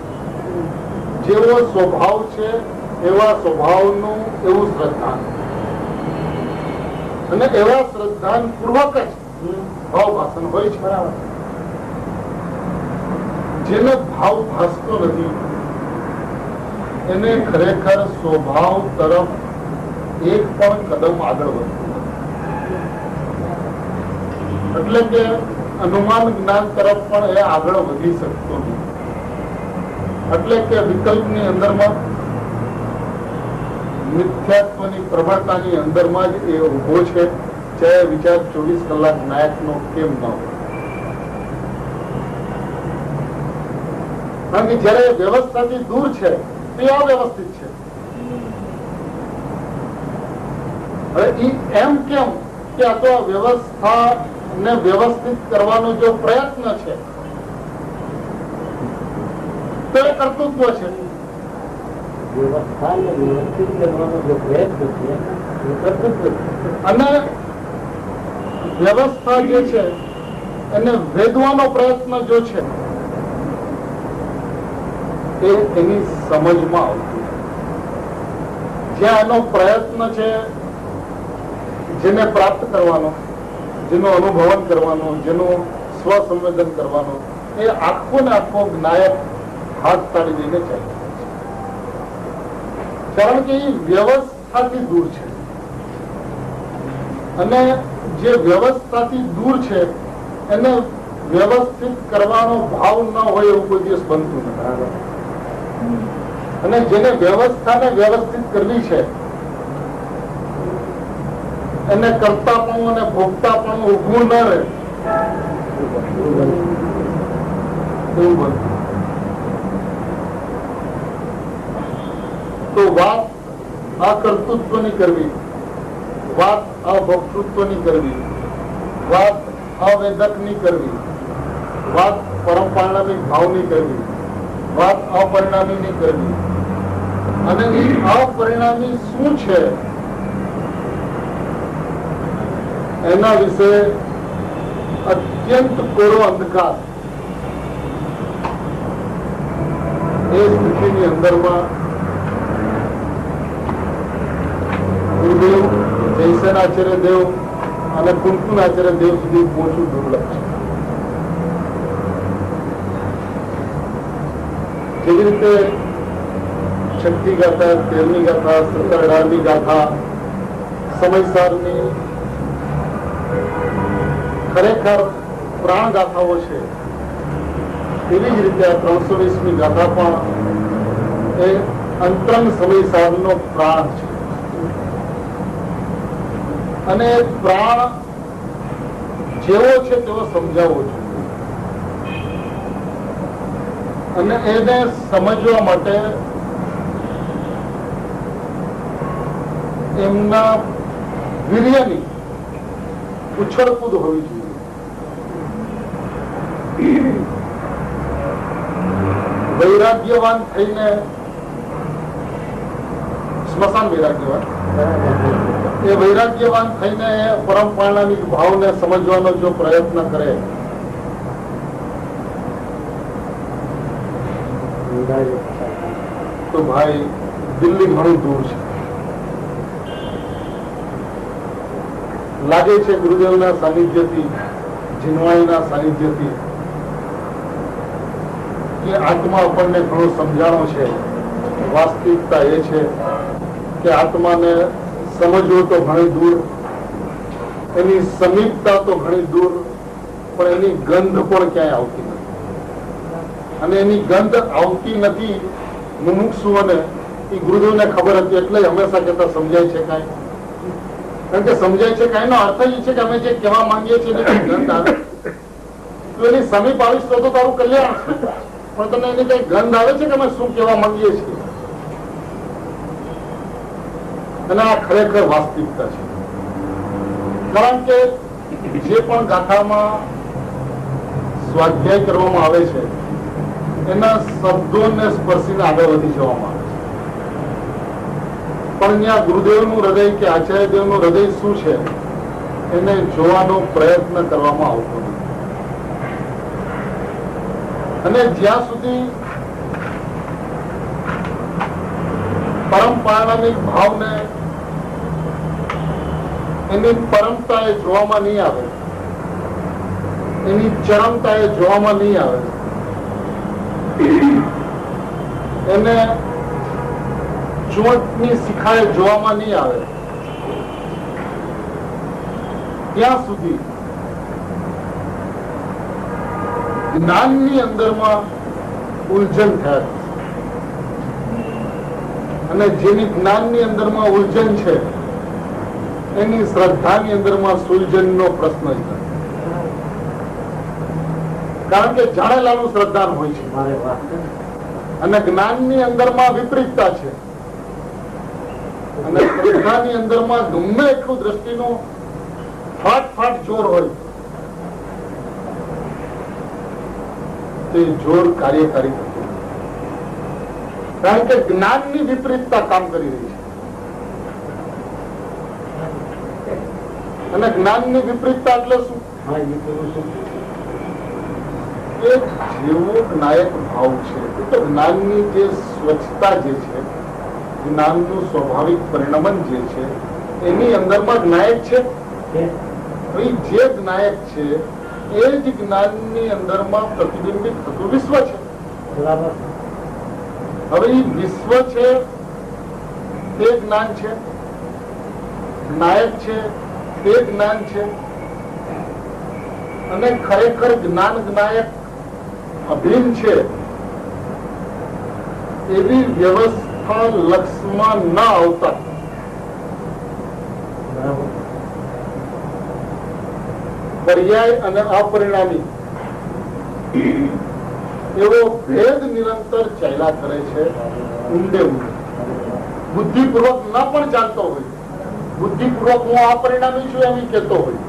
જેવો સ્વભાવ છે એવા સ્વભાવનું એવું શ્રદ્ધાન, અને એવા શ્રદ્ધાન પૂર્વક જ ભાવ ભાષણ હોય છે. બરાબર. જેને ભાવ ભાસતો નથી એને ખરેખર સ્વભાવ તરફ એક પણ કદમ આગળ વધતું નથી. એટલે કે અનુમાન જ્ઞાન તરફ પણ એ આગળ વધી શકતો નથી. એટલે કે વિકલ્પની અંદરમાં, મિથ્યાત્વની પ્રબળતાની અંદરમાં જ એ ઉભો છે, ચાહે વિચાર 24 કલાક નાયકનો કેમ ન હોય. કારણ કે જયારે વ્યવસ્થાથી દૂર છે તે અવ્યવસ્થિત છે. હવે એમ કેમ કે આ તો વ્યવસ્થા ને વ્યવસ્થિત કરવાનો જો પ્રયત્ન છે તો એ કર્તૃત્વ છે. વ્યવસ્થાને વ્યવસ્થિત કરવાનો જો પ્રયત્ન છે એ કર્તૃત્વ છે. અને વ્યવસ્થા જે છે એને વેદવાનો પ્રયત્ન જો છે એ એની સમજમાં આવતું. જ્યાં એનો પ્રયત્ન છે જેને પ્રાપ્ત કરવાનો, જેનો અનુભવન કરવાનો, જેનું સ્વસંવેદન કરવાનો, એ આખો ને આખો જ્ઞાયક હાથ તાળી દઈને ચાલે છે. કારણ કે એ વ્યવસ્થાથી દૂર છે, અને જે વ્યવસ્થાથી દૂર છે એને વ્યવસ્થિત કરવાનો ભાવ ન હોય એવું કોઈ દિવસ બનતું નથી. અને જેને વ્યવસ્થાને વ્યવસ્થિત કરવી છે એને કરતાપણું અને ભોગતાપણું ઊભું ન રહે એવું બનતું. તો વાત આ કર્તૃત્વની કરવી, વાત અભોક્તૃત્વની કરવી, વાત અવેદકની કરવી, વાત પરમ પરિણામી ભાવની કરવી, વાત અપરિણામીની કરવી, અને એ અપરિણામી શું છે એના વિશે અત્યંત કોરો અંધકાર એ સ્થિતિની અંદરમાં ગુરુદેવ નારાયણ આચાર્ય દેવ અને કુંકુન આચાર્ય દેવ સુધી પહોંચવું દુર્લભ છે. જેવી રીતે 6મી ગાથા, 13મી ગાથા, 17-18મી ગાથા સમયસારની ખરેખર પ્રાણ ગાથાઓ છે, એવી જ રીતે આ 320મી ગાથા પણ એ અંતરંગ સમયસારનો પ્રાણ છે. અને પ્રાણ જેવો છે તેવો સમજાવવો જોઈએ. અને એને સમજવા માટે એમના વીર્યની ઉછળકૂદ હોવી જોઈએ. વૈરાગ્યવાન થઈને સ્મશાન વૈરાગ્યવાન એ વૈરાગ્યવાન થઈને પરમ પારણામિક ભાવને સમજવાનો જો પ્રયત્ન કરે તો ભાઈ દિલ્હી ઘણું દૂર છે. લાગે છે ગુરુદેવના સાનિધ્યથી, જીનવાણીના સાનિધ્યથી કે આત્મા આપણને ઘણો સમજાણો છે. વાસ્તવિકતા એ છે કે આત્માને સમજવો તો ઘણી દૂર, એની સમીપતા તો ઘણી દૂર, પણ એની ગંધ પણ ક્યાંય આવતી નથી. અને એની ગંધ આવતી નથી મુમુક્ષુઓને એ ગુરુદેવને ખબર હતી, એટલે હંમેશા કહેતા સમજાય છે કાંઈ. કારણ કે સમજાય છે કાંઈ નો અર્થ એ છે કે અમે જે કહેવા માંગીએ છીએ એની ગંધ આવે તો એની સમીપ આવીશ તો તારું કલ્યાણ છે, પણ તમને એની કઈ ગંધ આવે છે કે અમે શું કહેવા માંગીએ છીએ. અને આ ખરેખર વાસ્તવિકતા છે. કારણ કે જે પણ ગાથામાં સ્વાધ્યાય કરવામાં આવે છે એના શબ્દોને સ્પર્શીને આગળ વધી જવામાં આવે છે. પણ ત્યાં ગુરુદેવનું હૃદય કે આચાર્યદેવનું હૃદય શું છે એને જોવાનો પ્રયત્ન કરવામાં આવતો નથી. અને જ્યાં સુધી પરમ પારણામિક ભાવને એની પરમતા એ જોવામાં નહીં આવે, એની ચરમતા એ જોવામાં નહીં આવે, એને ચોટની શિખાએ જોવામાં નહીં આવે, ત્યાં સુધી જ્ઞાનની અંદરમાં ઉલઝન થયા. અને જેની જ્ઞાનની અંદરમાં ઉલઝન છે એની શ્રદ્ધાની અંદરમાં સુલઝનનો પ્રશ્ન જ નથી. કારણ કે જાણેલાનું શ્રદ્ધાન હોય છે અને જ્ઞાનની અંદરમાં વિપરીતતા છે. અને શ્રદ્ધાની અંદરમાં ગમે એટલું દ્રષ્ટિનું ફાટ જોર હોય તે જોર કાર્યકારી થતું. કારણ કે જ્ઞાનની વિપરીતતા કામ કરી રહી છે. અને જ્ઞાનની વિપરીતતા એટલે શું? એ જેવો જ્ઞાયક ભાવ છે એ તો જ્ઞાનની જે સ્વચ્છતા જે છે, જ્ઞાનનું સ્વાભાવિક પરિણમન જે છે એની અંદરમાં જ્ઞાયક છે. જે જ્ઞાયક છે એ જ જ્ઞાનની અંદરમાં પ્રતિબિંબિત થતું વિશ્વ છે. હવે એ વિશ્વ છે તે જ્ઞાન છે, જ્ઞાયક છે તે જ્ઞાન છે. અને ખરેખર જ્ઞાન જ્ઞાયક અભિન્ન છે એવી વ્યવસ્થા લક્ષમાં ન આવતા પર્યાય અને અપરિણામી એવો ભેદ નિરંતર ચાલ્યા કરે છે. ઊંડે બુદ્ધિપૂર્વક ન પણ ચાલતો હોય, બુદ્ધિપૂર્વક હું અપરિણામી છું એમ કહેતો હોય,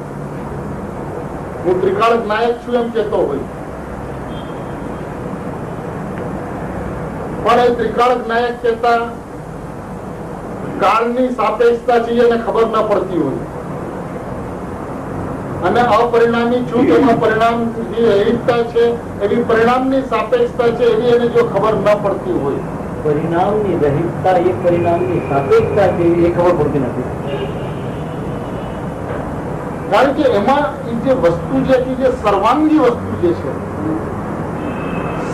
હું ત્રિકાળક નાયક છું એમ કહેતો હોય, પણ એ ત્રિકાળક નાયક કહેતા કાળની સાપેક્ષતા છે એને ખબર ન પડતી હોય. અને અપરિણામી છું તેમાં પરિણામ રહિતતા છે, એવી પરિણામની સાપેક્ષતા છે એવી એને જો ખબર ન પડતી હોય, પરિણામની રહિતતા એ પરિણામની સાપેક્ષતા છે એ ખબર પડતી નથી. કારણ કે એમાં એ જે વસ્તુ જે હતી, જે સર્વાંગી વસ્તુ જે છે,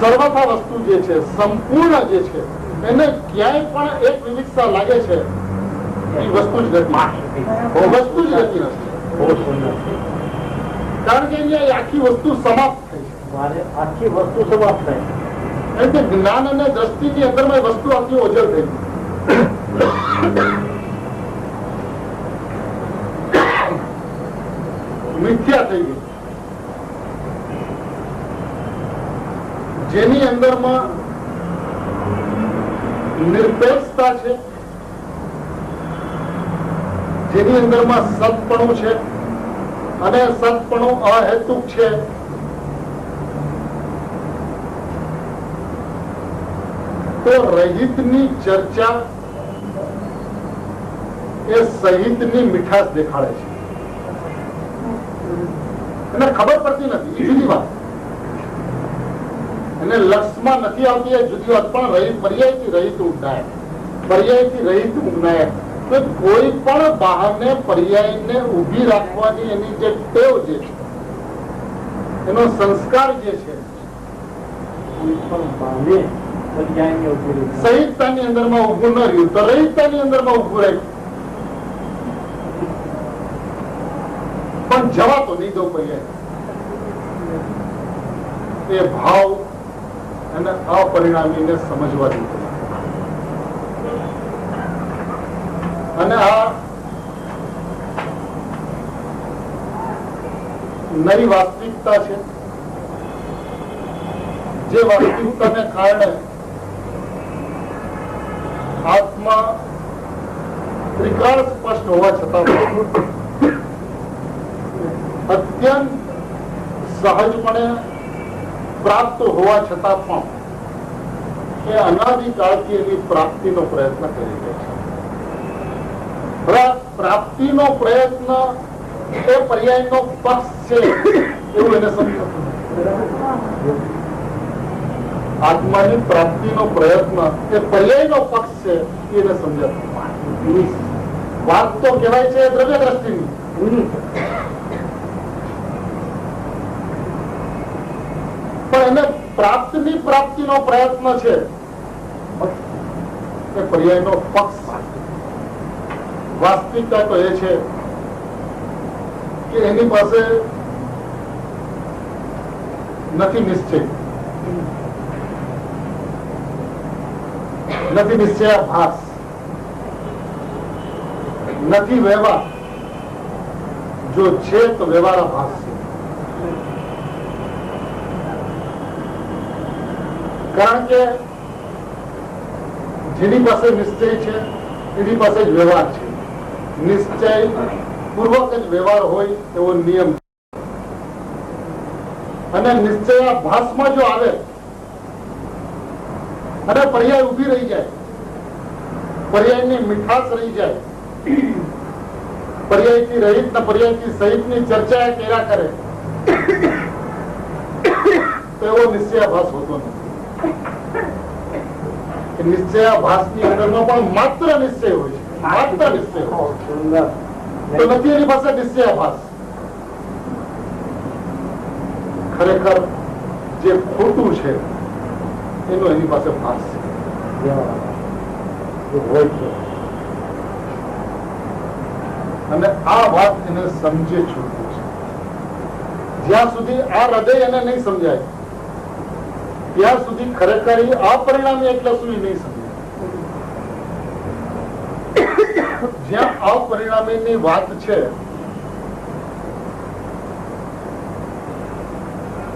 સર્વથા વસ્તુ જે છે, સંપૂર્ણ જે છે, એને ક્યાંય પણ એક વિવિધતા લાગે છે એ વસ્તુ જ નથી, વસ્તુ જ નથી. બહુ સુંદર છે. કારણ કે અહીંયા આખી વસ્તુ સમાપ્ત થઈ છે. મારે આખી વસ્તુ સમાપ્ત થાય. કારણ કે જ્ઞાન અને દ્રષ્ટિની અંદરમાં વસ્તુ આખી ઓજળ થઈ ગઈ. મિથ્યા થઈ ગઈ. જેની અંદરમાં નિરપેક્ષતા છે, જેની અંદરમાં સતપણું છે અને સતપણું અહેતુક છે, તો રહિતની ચર્ચા એ સહિતની મીઠાશ દેખાડે છે. એને ખબર પડતી નથી, એ જુદી વાત. એને લક્ષમાં નથી આવતી, એ જુદી વાત. પણ પર્યાયથી રહિત ઉગનાય, પર્યાયથી રહિત ઉગનાય. તો કોઈ પણ બહારને પર્યાયને ઉભી રાખવાની એની જે ટેવ જે છે, એનો સંસ્કાર જે છે, સહિતતાની અંદરમાં ઉભું ન રહ્યું તો રહિતતાની અંદરમાં ઉભું રહ્યું. પણ જવા તો નહીં દો પર્યાય. એ ભાવ અને અપરિણામીને સમજવા દીધો. અને આ નવી વાસ્તવિકતા છે, જે વાસ્તવિકતાને કારણે આત્મા ત્રિકાળ સ્પષ્ટ હોવા છતાં અત્યંત સહજપણે પ્રાપ્ત હોવા છતાં પણ એ અનાદિકાળથી એની પ્રાપ્તિનો પ્રયત્ન કરી રહ્યા છે. પ્રાપ્તિનો પ્રયત્ન એ પર્યાયનો પક્ષ છે એવું એને સમજાતું. આત્માની પ્રાપ્તિનો પ્રયત્ન એ પર્યાયનો પક્ષ છે એને સમજાતું. વાત તો કહેવાય છે દ્રવ્ય દ્રષ્ટિની, પણ એને પ્રાપ્તિનો પ્રયત્ન છે એ પર્યાયનો પક્ષ. વાસ્તવિકતા તો એ છે કે એની પાસે નથી નિશ્ચય, નથી નિશ્ચયાભાસ, નથી વ્યવહાર. જો છે તો વ્યવહારાભાસ છે. કારણ કે જેની પાસે નિશ્ચય છે એની પાસે જ વ્યવહાર છે. નિશ્ચય પૂર્વક જ વ્યવહાર હોય એવો નિયમ. અને નિશ્ચયાભાસમાં જો આવે અને પર્યાય ઉભી રહી જાય, પર્યાયની મીઠાશ રહી જાય, પર્યાયથી રહિત ને પર્યાયથી સહિતની ચર્ચા કર્યા કરે, તો એવો નિશ્ચયાભાસ હોતો નથી. નિશ્ચયાભાસની અંદરમાં પણ માત્ર નિશ્ચય હોય છે, માત્ર નિશ્ચય હોય તો નથી એની પાસે નિશ્ચયાભાસ. ખરેખર જે ખોટું છે એનો એની પાસે ભાસ છે. અને આ વાત એને સમજે છૂટું છે. જ્યાં સુધી આ હૃદય એને નહીં સમજાય ત્યાં સુધી ખરેખર અપરિણામી એટલે શું નહીં સમજાય. જ્યાં અપરિણામીની વાત છે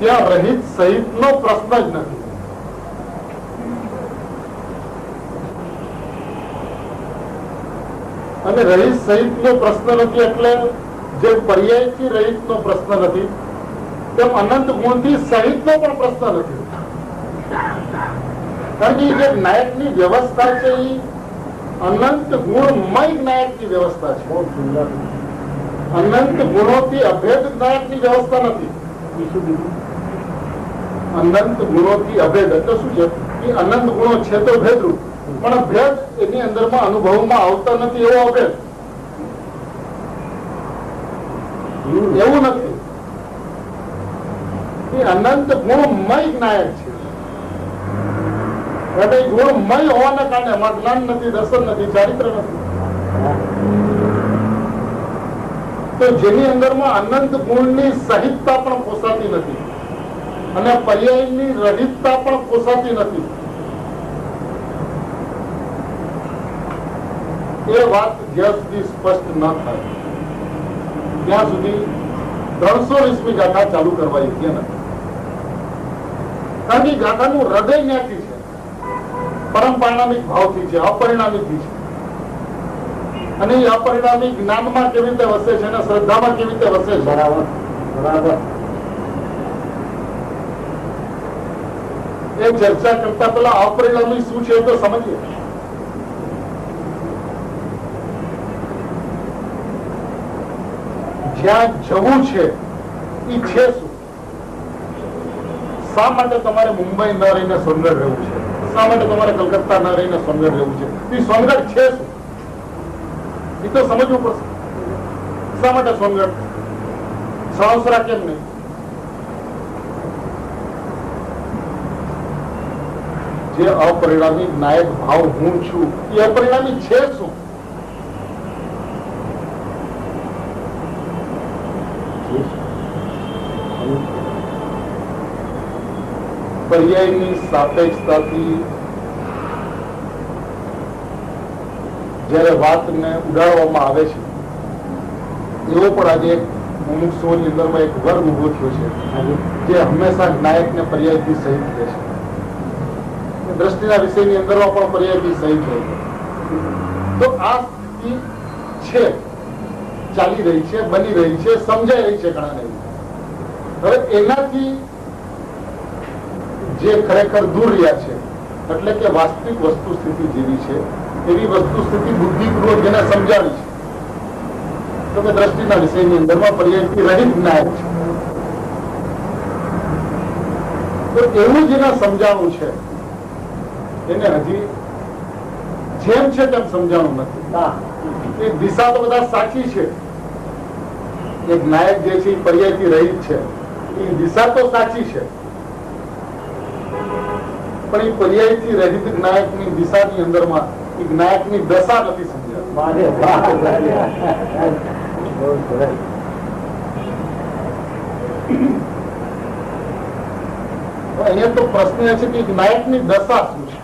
ત્યાં રહિત સહિત નો પ્રશ્ન જ નથી. અને રહિત સહિત નો પ્રશ્ન નથી એટલે જે પર્યાયથી રહિત નો પ્રશ્ન નથી તેમ અનંત ગુણથી સહિત નો પણ પ્રશ્ન નથી. કારણ કે જે જ્ઞાયકની વ્યવસ્થા છે એ અનંત ગુણમય જ્ઞાયકની વ્યવસ્થા છે. અનંત ગુણોથી અભેદ જ્ઞાયકની વ્યવસ્થા નથી. અનંત ગુણોથી અભેદ એટલે શું છે કે અનંત ગુણો છે તો ભેદરૂપ, પણ ભેદ એની અંદરમાં અનુભવમાં આવતા નથી એવો અભેદ. એવું નથી. એ અનંત ગુણમય નાયક છે. એટલે એ ગુણમય હોવાના કારણે એમાં જ્ઞાન નથી, દર્શન નથી, ચારિત્ર નથી. તો જેની અંદરમાં અનંત ગુણની સહિતતા પણ પોસાતી નથી અને પર્યાયની રહિતતા પણ પોસાતી નથી, એ વાત જ્યાં સુધી સ્પષ્ટ ન થાય ત્યાં સુધી 320મી ગાથા ચાલુ કરવા યોગ્ય નથી. કારણ કે ગાથાનું હૃદય ન્યાથી છે, પરમ પરિણામિક ભાવથી છે, અપરિણામિકથી છે. અને એ અપરિણામિક જ્ઞાનમાં કેવી રીતે વસે છે અને શ્રદ્ધામાં કેવી રીતે વસે છે. બરાબર બરાબર. એ ચર્ચા કરતા પેલા અપરિણામી શું છે એ તો સમજીએ. જ્યાં જવું છે એ છે શું? શા માટે તમારે મુંબઈ ન રહીને સોનગઢ રહેવું છે? શા માટે તમારે કલકત્તા ન રહીને સોનગઢ રહેવું છે? એ સોનગઢ છે શું એ તો સમજવું પડશે. શા માટે સોનગઢ? સણોસરા કેમ નહીં? જે અપરિણામી નાયક ભાવ હું છું એ અપરિણામી છે શું? પર્યાયની સાપેક્ષતાથી જયારે વાતને ઉડાડવામાં આવે છે, એવો પણ આજે મુમુક્ષુઓની અંદરમાં એક વર્ગ ઉભો થયો છે જે હંમેશા નાયકને પર્યાયથી સહિત રહે છે. દ્રષ્ટિના વિષયની અંદરમાં પણ પર્યાયથી સહિત રહે છે. તો આ સ્થિતિ છે, ચાલી રહી છે, બની રહી છે, સમજાઈ રહી છે ઘણાને. હવે એનાથી જે ખરેખર દૂર રહ્યા છે, એટલે કે વાસ્તવિક વસ્તુ સ્થિતિ જેવી છે એવી વસ્તુ સ્થિતિ બુદ્ધિપૂર્વક જેને સમજાવી છે, તો કે દ્રષ્ટિના વિષયની અંદરમાં પર્યાયથી રહિત નાયક છે. તો એવું જેને સમજાવવું છે એને હજી જેમ છે તેમ સમજાવવું નથી. એ દિશા તો બધા સાચી છે. એક નાયક જે છે એ પર્યાયથી રહિત છે, એ દિશા તો સાચી છે, પણ એ પર્યાયથી રહિત નાયકની દિશાની અંદરમાં એક નાયકની દશા નથી સમજાવી. અહીંયા તો પ્રશ્ન એ છે કે એક નાયકની દશા શું છે?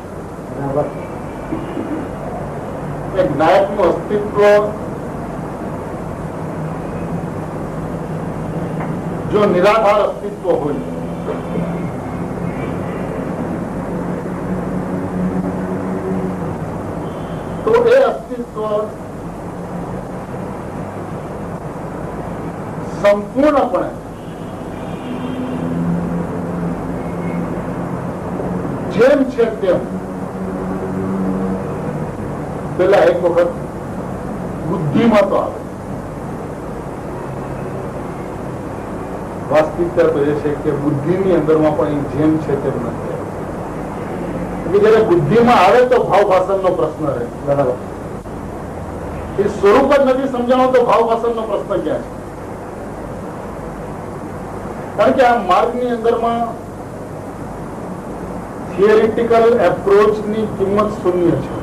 એક નાયકનું અસ્તિત્વ જો નિરાધાર અસ્તિત્વ હોય તો એ અસ્તિત્વ સંપૂર્ણપણે જેમ છે તેમ પેલા એક વખત બુદ્ધિમાં તો આવે. વાસ્તવિકતા તો એ છે કે બુદ્ધિની અંદરમાં પણ જેમ છે તેમ નથી. જયારે બુદ્ધિમાં આવે તો ભાવ ભાષણનો પ્રશ્ન રહે. બરાબર. એ સ્વરૂપ જ નથી સમજાણો તો ભાવ ભાષણનો પ્રશ્ન ક્યાં છે? કારણ કે આ માર્ગની અંદરમાં થિયરિટિકલ એપ્રોચની કિંમત શૂન્ય છે.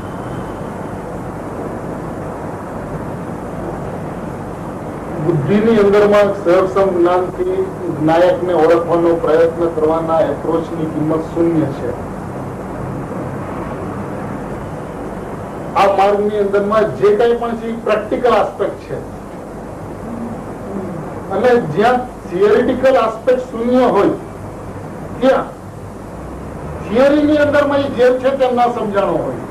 બુદ્ધિની અંદરમાં સર્વસમ જ્ઞાનથી નાયકને ઓળખવાનો પ્રયત્ન કરવાના એપ્રોચની કિંમત શૂન્ય છે. આ માર્ગની અંદરમાં જે કંઈ પણ છે પ્રેક્ટિકલ આસ્પેક્ટ છે, અને જ્યાં થિયરિટિકલ આસ્પેક્ટ શૂન્ય હોય ત્યાં થિયરીની અંદરમાં જે છે તેમ ના સમજાણો હોય,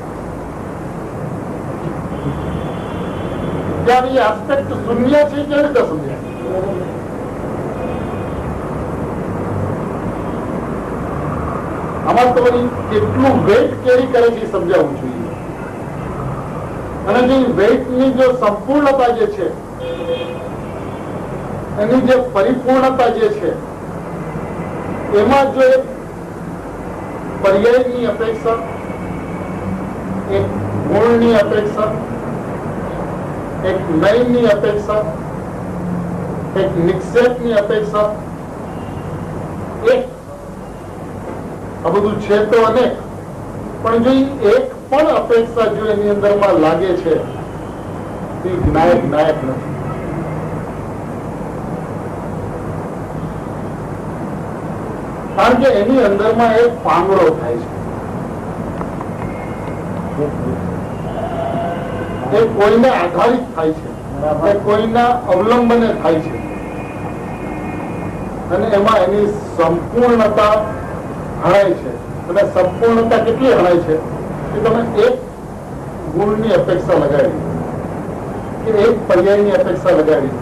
ત્યાં એ આસ્પેક્ટ શૂન્ય છે કેવી રીતે સમજાય? આમાં તો કેટલું વેઇટ કેરી કરે છે સમજાવવું જોઈએ. અને જે વેઇટની જો સંપૂર્ણતા જે છે, એની જે પરિપૂર્ણતા જે છે, એમાં જો એક પર્યાયની અપેક્ષા, એક ગુણની અપેક્ષા, એક નયની અપેક્ષા એક નિક્ષેપની અપેક્ષા એક, આ બધું છે તો અનેક, પણ જો એક પણ અપેક્ષા જો એની અંદરમાં લાગે છે તે જ્ઞાયક નથી. કારણ કે એની અંદરમાં એક પાંગડો થાય છે, એ કોઈને આધારિત થાય છે, એ કોઈના અવલંબને થાય છે, અને એમાં એની સંપૂર્ણતા હણાય છે. અને સંપૂર્ણતા કેટલી હણાય છે કે તમે એક ગુણની અપેક્ષા લગાડી કે એક પર્યાયની અપેક્ષા લગાડી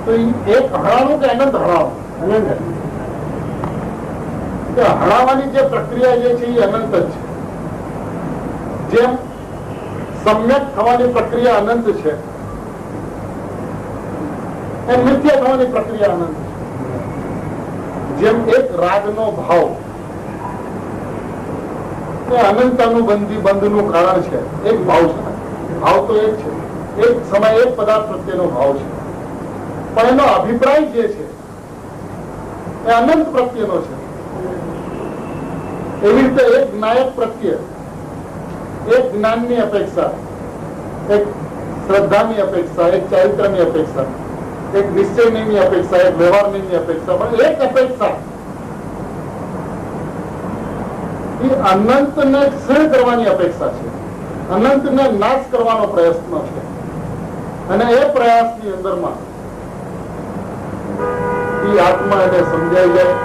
તો એ એક હણાવું કે અનંત હણાવું? અનંત. હણાવવાની જે પ્રક્રિયા જે છે એ અનંત જ છે. જેમ સમ્યક થવાની પ્રક્રિયા અનંત છે એમ મિથ્યા થવાની પ્રક્રિયા અનંત છે. જેમ એક રાગનો ભાવ એ અનંતાનુબંધી બંધનું કારણ છે, એક ભાવ છે, ભાવ તો એક છે, એક સમય એક પદાર્થ પ્રત્યેનો ભાવ છે, પણ એનો અભિપ્રાય જે છે એ અનંત પ્રત્યેનો છે. એવી રીતે એક જ્ઞાયક પ્રત્યે એક જ્ઞાનની અપેક્ષા, એક શ્રદ્ધાની અપેક્ષા, એક ચારિત્રની અપેક્ષા, એક નિશ્ચયની અપેક્ષા, એક વ્યવહારની અપેક્ષા, પણ એક અપેક્ષા એ અનંતને ક્ષીણ કરવાની અપેક્ષા છે, અનંતને નાશ કરવાનો પ્રયત્ન છે. અને એ પ્રયાસની અંદરમાં એ આત્મા એને સમજાઈ જાય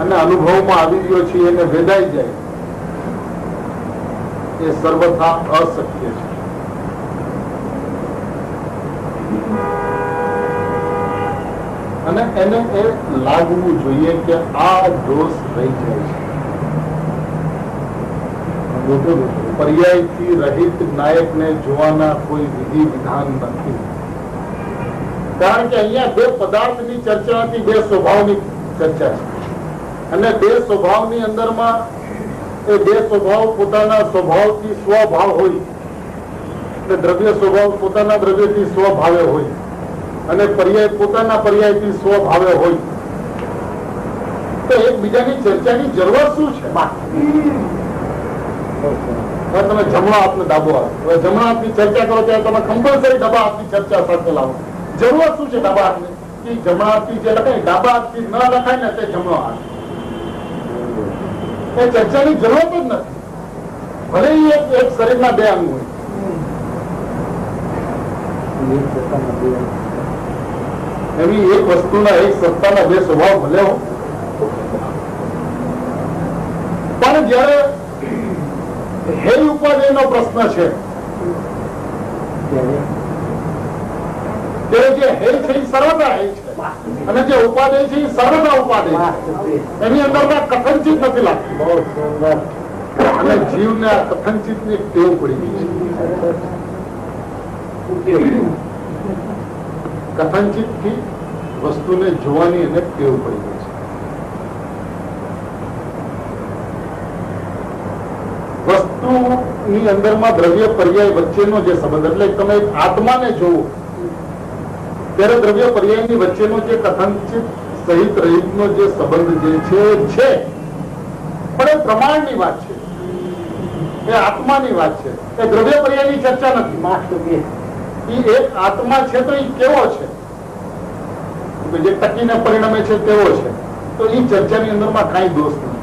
અને અનુભવમાં આવી રહ્યો છે એને વેદાઈ જાય, એ સર્વથા અશક્ય છે. અને એને એ લાગવું જોઈએ કે આ દોષ રહી જાય છે. પર્યાયથી રહિત નાયકને જોવાના કોઈ વિધિ વિધાન નથી. કારણ કે અહીંયા બે પદાર્થની ચર્ચા હતી, બે સ્વભાવની ચર્ચા છે. અને બે સ્વભાવની અંદરમાં એ બે સ્વભાવ પોતાના સ્વભાવથી સ્વભાવ હોય, એટલે દ્રવ્ય સ્વભાવ પોતાના દ્રવ્યથી સ્વભાવે હોય, અને પર્યાય પોતાના પર્યાયથી સ્વભાવે હોય, તો એકબીજાની ચર્ચાની જરૂર શું છે? તમે જમણો હાથને ડાબો હાથ, હવે જમણા હાથની ચર્ચા કરો ત્યારે તમે કમ્પલસરી ડાબા હાથની ચર્ચા સાથે લાવો. જરૂર શું છે ડાબા હાથની? કે જમણા હાથથી જે લખાય ડાબા હાથથી ન લખાય ને તે જમણો હાથ, એ ચર્ચાની જરૂરત જ નથી. ભલે એક શરીરના બે અંગ હોય, એવી એક વસ્તુના એક સત્તાના બે સ્વભાવ ભલે હો, પણ જયારે હેય ઉપાદેયનો પ્રશ્ન છે ત્યારે જે હેય છે એ સર્વદા હેય છે, અને જે ઉપાદેય છે એ સર્વદા ઉપાદેય છે. એની અંદરમાં કથનચિત નથી લાગતું, અને જીવને આ કથનચિત ની ટેવ પડી ગઈ છે. કથનચિત થી વસ્તુને જોવાની એને ટેવ પડી ગઈ છે. વસ્તુની અંદરમાં દ્રવ્ય પર્યાય વચ્ચેનો જે સંબંધ, એટલે તમે આત્માને જોવો ત્યારે દ્રવ્ય પર્યાયની વચ્ચેનો જે કથનચિત સહિત રહિતનો જે સંબંધ જે છે પણ એ પ્રમાણની વાત છે, એ આત્માની વાત છે, એ દ્રવ્ય પર્યાયની ચર્ચા નથી. એ એક આત્મા છે તો એ કેવો છે, જે ટકીને પરિણમે છે તેવો છે, તો એ ચર્ચાની અંદરમાં કાંઈ દોષ નથી,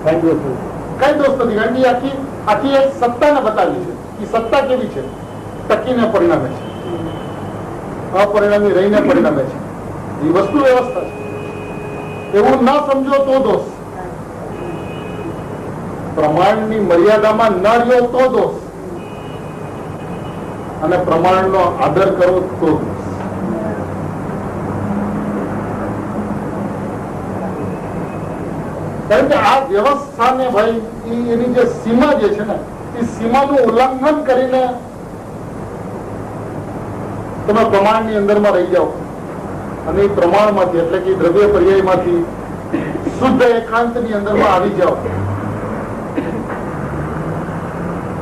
કઈ દોષ નથી. કારણ કે આખી એક સત્તાને બતાવી છે. એ સત્તા કેવી છે? ટકીને પરિણમે છે, અપરિણામી રહીને પરિણમે છે. એ વસ્તુ વ્યવસ્થા છે. એવું ન સમજો તો દોષ, પ્રમાણની મર્યાદામાં ન રહ્યો તો દોષ, અને પ્રમાણનો આદર કરો તો દોષ. કારણ કે આ વ્યવસ્થાને ભાઈ એની જે સીમા જે છે ને એ સીમાનું ઉલ્લંઘન કરીને તમે પ્રમાણની અંદરમાં રહી જાઓ, અને એ પ્રમાણમાંથી એટલે કે દ્રવ્ય પર્યાયમાંથી શુદ્ધ એકાંતની અંદરમાં આવી જાઓ,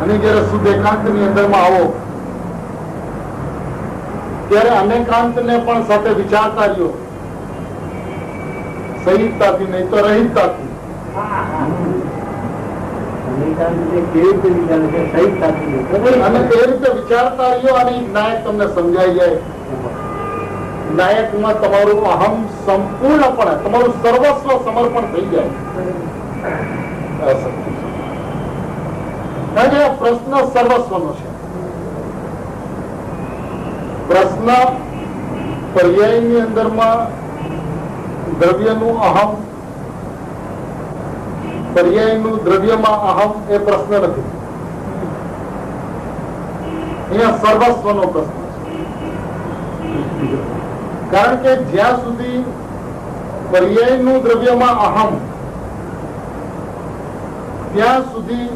અને જયારે શુદ્ધ એકાંતની અંદરમાં આવો ત્યારે અનેકાંતને પણ સાથે વિચારતા રહ્યો, સહિતતાથી નહીં તો રહિતતાથી. અને એ રીતે વિચારતા રહ્યો અને નાયક તમને સમજાઈ જાય. નાયકમાં તમારું અહમ સંપૂર્ણપણે, તમારું સર્વસ્વ સમર્પણ થઈ જાય. કારણ કે આ પ્રશ્ન સર્વસ્વનો છે. પ્રશ્ન પર્યાયની અંદરમાં દ્રવ્યનું અહમ, પર્યાયનું દ્રવ્યમાં અહમ એ પ્રશ્ન નથી. અહીંયા સર્વસ્વનો પ્રશ્ન છે. કારણ કે જ્યાં સુધી પર્યાયનું દ્રવ્યમાં અહમ, ત્યાં સુધી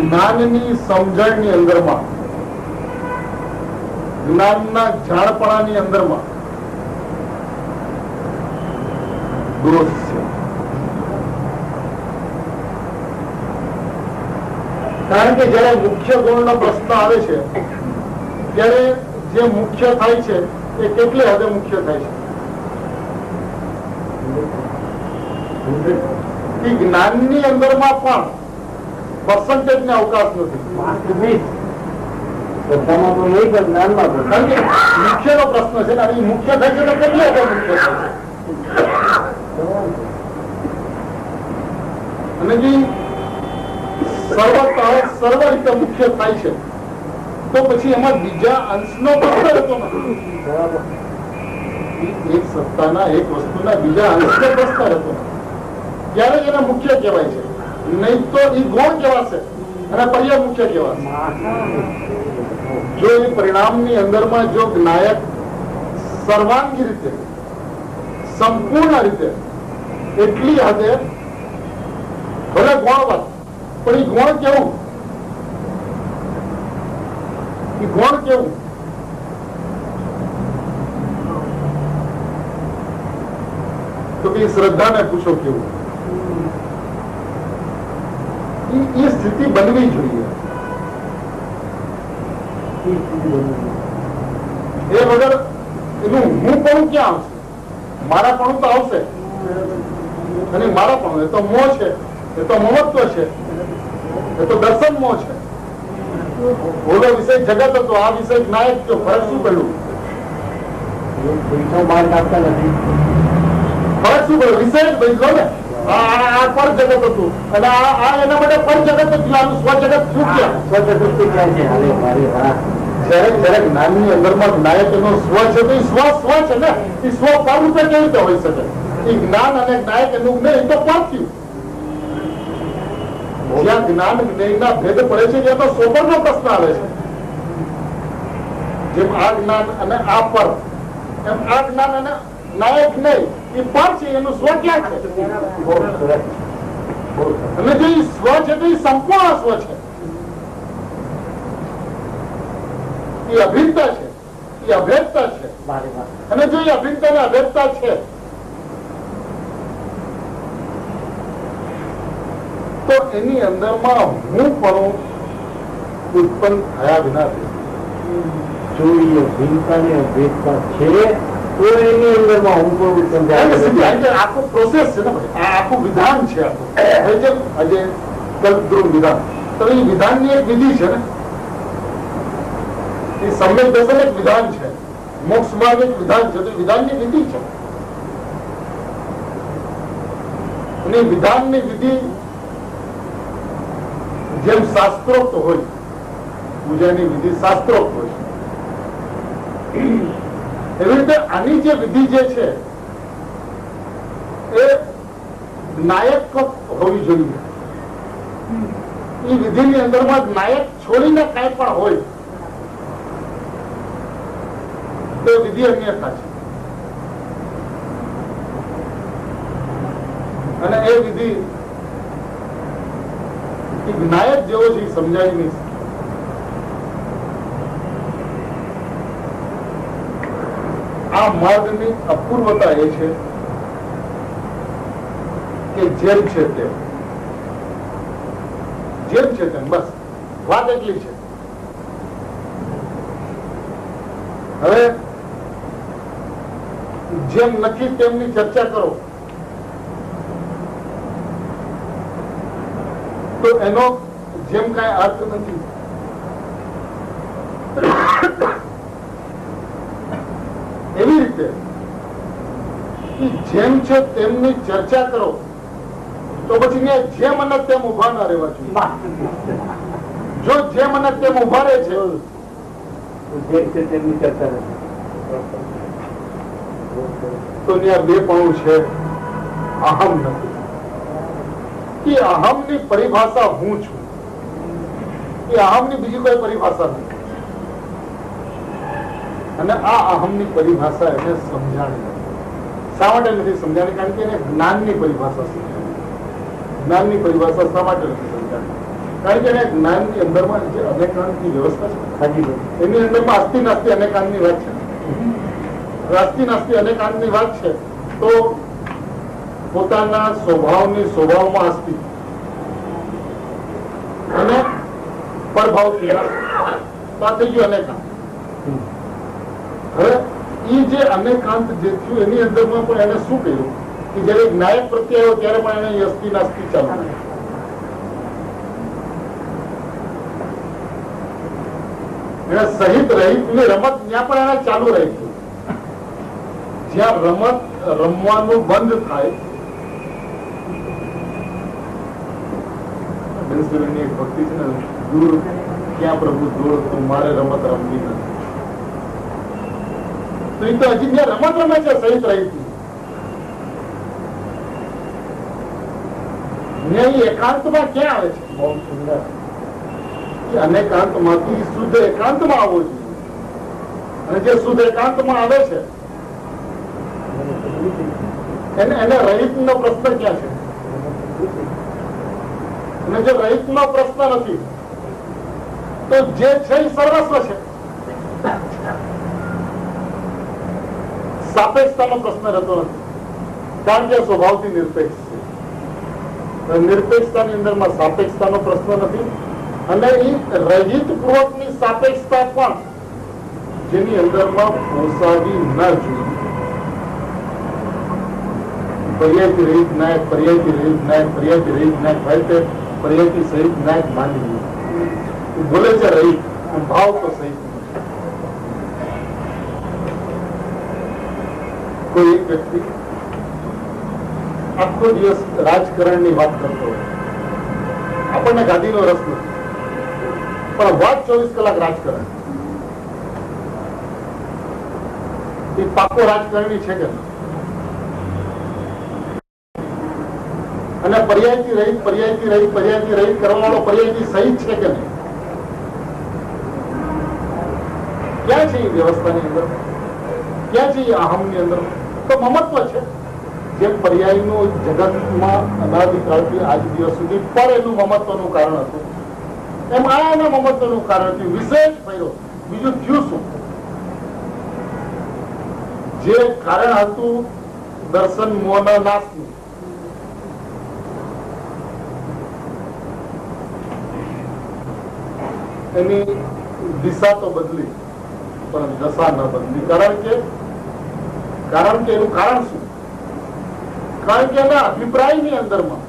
જ્ઞાનની સમજણની અંદરમાં, જ્ઞાનના જાણપણાની અંદરમાં દોષ છે. કારણ કે જયારે મુખ્ય ગુણનો પ્રશ્ન આવે છે ત્યારે જે મુખ્ય થાય છે એ કેટલી હદે મુખ્ય થાય છે. જ્ઞાનની અંદરમાં પણ પર્સન્ટેજ ને અવકાશ નથી. મુખ્ય નો પ્રશ્ન છે ને, મુખ્ય થાય છે તો કેટલી હદે મુખ્ય થાય છે. અને જે સર્વ રીતે મુખ્ય થાય છે તો પછી એમાં બીજા અંશનો પ્રશ્ન રહેતો નથી. એક સત્તાના, એક વસ્તુના બીજા અંશનો પ્રશ્ન રહેતો નથી. ત્યારે એને મુખ્ય કહેવાય છે. નહીં તો એ ગુણ કહેવાશે અને પર્યાય મુખ્ય કહેવાશે. જો એ પરિણામની અંદરમાં જો નાયક સર્વાંગી રીતે, સંપૂર્ણ રીતે, એટલી હદે ભલે ગુણવત, પણ એ ગુણ કેવું, એ ગુણ કેવું, તો કે શ્રદ્ધાને પૂછો કેવું. એ સ્થિતિ બનવી જોઈએ. એ વગર એનું હું પણ ક્યાં આવશે? મારા પણ તો આવશે. અને મારા પણ એ તો મોહ છે, એ તો મમત્વ છે, એ તો દર્શન મોહ છે. ઓલો વિષય જગત હતો, આ વિષય નાયક થયો. ફરક શું પડ્યું? ફરક શું પડ્યો? વિષય જ બદલો ને. આ પર જગત હતું અને આ એના માટે પર જગત હતું. આનું સ્વ જગત શું ક્યાં? જયારે જ્ઞાનની અંદરમાં નાયક એનો સ્વ છે તો એ સ્વ છે ને. એ સ્વ પર રૂપે કેવી રીતે હોઈ શકે? એ જ્ઞાન અને નાયક એનું નહીં તો પર થયું. જ્યાં જ્ઞાન જ્ઞાનના ભેદ પડે છે ત્યાં તો સોપરનો પ્રશ્ન આવે છે. જેમ આ જ્ઞાન અને આ પર, એમ આ જ્ઞાન અને નાયક નહીં, એ પર છે. એનું સ્વ ક્યાં છે? અને જો એ સ્વ છે તો એ સંપૂર્ણ સ્વ છે. એ અભિન્નતા છે, એ અભેદતા છે. અને જો એ અભિન્નતા ને અભેદતા છે તો એની અંદરમાં હું પણ ઉત્પન્ન થયા વિના જો એ અભિન્નતા ને અભેદતા છે તો એની અંદરમાં હું પણ ઉત્પન્ન થાય. આખું પ્રોસેસ છે ને, આ આખું વિધાન છે. આજે કલ્પદ્રુમ વિધાન, તો એ વિધાનની એક વિધિ છે ને. એ સમ્યક દર્શન એક વિધાન છે, મોક્ષ માર્ગ એક વિધાન છે. તો વિધાનની વિધિ છે. અને વિધાનની વિધિ જેમ શાસ્ત્રોક્ત હોય, પૂજાની વિધિ શાસ્ત્રોક્ત હોય, એવી રીતે આની જે વિધિ જે છે એ નાયક હોવી જોઈએ. એ વિધિની અંદરમાં નાયક છોડીને કાંઈ પણ હોય તો વિધિ અન્યથા છે. અને એ વિધિ નાયક જેવો છે, સમજાય નહીં. આ માર્ગની અપૂર્વતા એ છે કે જેમ છે તેમ, જેમ છે તેમ, બસ વાત એટલી છે. હવે જેમ નથી તેમની ચર્ચા કરો તો એનો જેમ કાંઈ અર્થ નથી. એવી રીતે જેમ છે તેમની ચર્ચા કરો તો પછી ત્યાં જેમ અને તેમ ઉભા ના રહેવા જોઈએ. જો જેમ અને તેમ ઉભા રહે છે તેમની ચર્ચા તો ત્યાં બે પણ છે. અહમ નથી. એ અહમની પરિભાષા હું છું. એ અહમની બીજી કોઈ પરિભાષા નથી. અને આ અહમની પરિભાષા એને સમજાણી નથી. શા માટે નથી સમજાણી? કારણ કે એને જ્ઞાનની પરિભાષા સમજાણી. જ્ઞાનની પરિભાષા શા માટે નથી સમજાણી? કારણ કે એને જ્ઞાનની અંદરમાં જે અનેકાંતની વ્યવસ્થા છે એની અંદરમાં અસ્તિ નાસ્તિ અનેકાંતની વાત છે. અસ્તિ નાસ્તિ અનેકાંતની વાત છે તો પોતાના સ્વભાવમાં અસ્તિ અને પરભાવથી તો આ થઈ ગયું અનેકાંત. હવે એ જે અનેકાંત જે થયું એની અંદરમાં પણ એને શું કહ્યું કે જયારે નાયક પ્રત્યે આવ્યો ત્યારે પણ એને અસ્તિ નાસ્તિ ચાલુ. એને સહિત રહિતની રમત ત્યાં પણ એને ચાલુ રહી ગયું. જ્યાં રમત રમવાનું બંધ થાય બેનસુરીની એક ભક્તિ છે ને, દૂર ક્યાં પ્રભુ દૂર તું મારે રમત રમવી નથી. તો એ તો હજી જ્યાં રમત રમે છે સહિત રહિતની એકાંતમાં ક્યાં આવે છે? બહુ સુંદર. અનેકાંતમાંથી શુદ્ધ એકાંતમાં આવવો જોઈએ. અને જે શુદ્ધ એકાંતમાં આવે છે એને રહિતનો પ્રશ્ન ક્યાં છે? અને જો રહિતનો પ્રશ્ન નથી તો જે છે એ સર્વસ્વ છે. સાપેક્ષતાનો પ્રશ્ન રહેતો નથી. કારણ કે સ્વભાવથી નિરપેક્ષ છે. નિરપેક્ષતાની અંદરમાં સાપેક્ષતાનો પ્રશ્ન નથી. અને એ રહિત પૂર્વકની સાપેક્ષતા પણ જેની અંદરમાં પોસાવી ન જોઈએ. પર્યાયથી રહિત નાયક, પર્યાયથી રહિત નાયક, પર્યાયથી રહિત નાયક ભાઈ તે પર્યાયથી સહિત નાયક માની લીધું. બોલે છે રહિત, ભાવ તો સહિત. કોઈ એક વ્યક્તિ આખો દિવસ રાજકારણની વાત કરતો હોય, આપણને ગાદીનો રસ નથી પણ વાત 24 કલાક રાજકારણ. એ પાકો રાજકારણી છે કે નહીં? અને પર્યાયથી રહિત કરવા વાળો પર્યાયથી સહિત છે કે નહીં? ક્યાં છે એ વ્યવસ્થાની અંદર? ક્યાં છે એ અહમની અંદર? તો મમત્વ છે. જેમ પર્યાયનું જગતમાં અનાદિકાળથી આજ દિવસ સુધી પર એનું મમત્વનું કારણ હતું, એમ આ એના મમત્વનું કારણ થયું. વિશેષ થયો. બીજું થયું શું? જે કારણ હતું દર્શન મોહના નાશનું, એની દિશા તો બદલી પણ દશા ન બદલી. કારણ કે એનું કારણ શું? કારણ કે એના અભિપ્રાયની અંદરમાં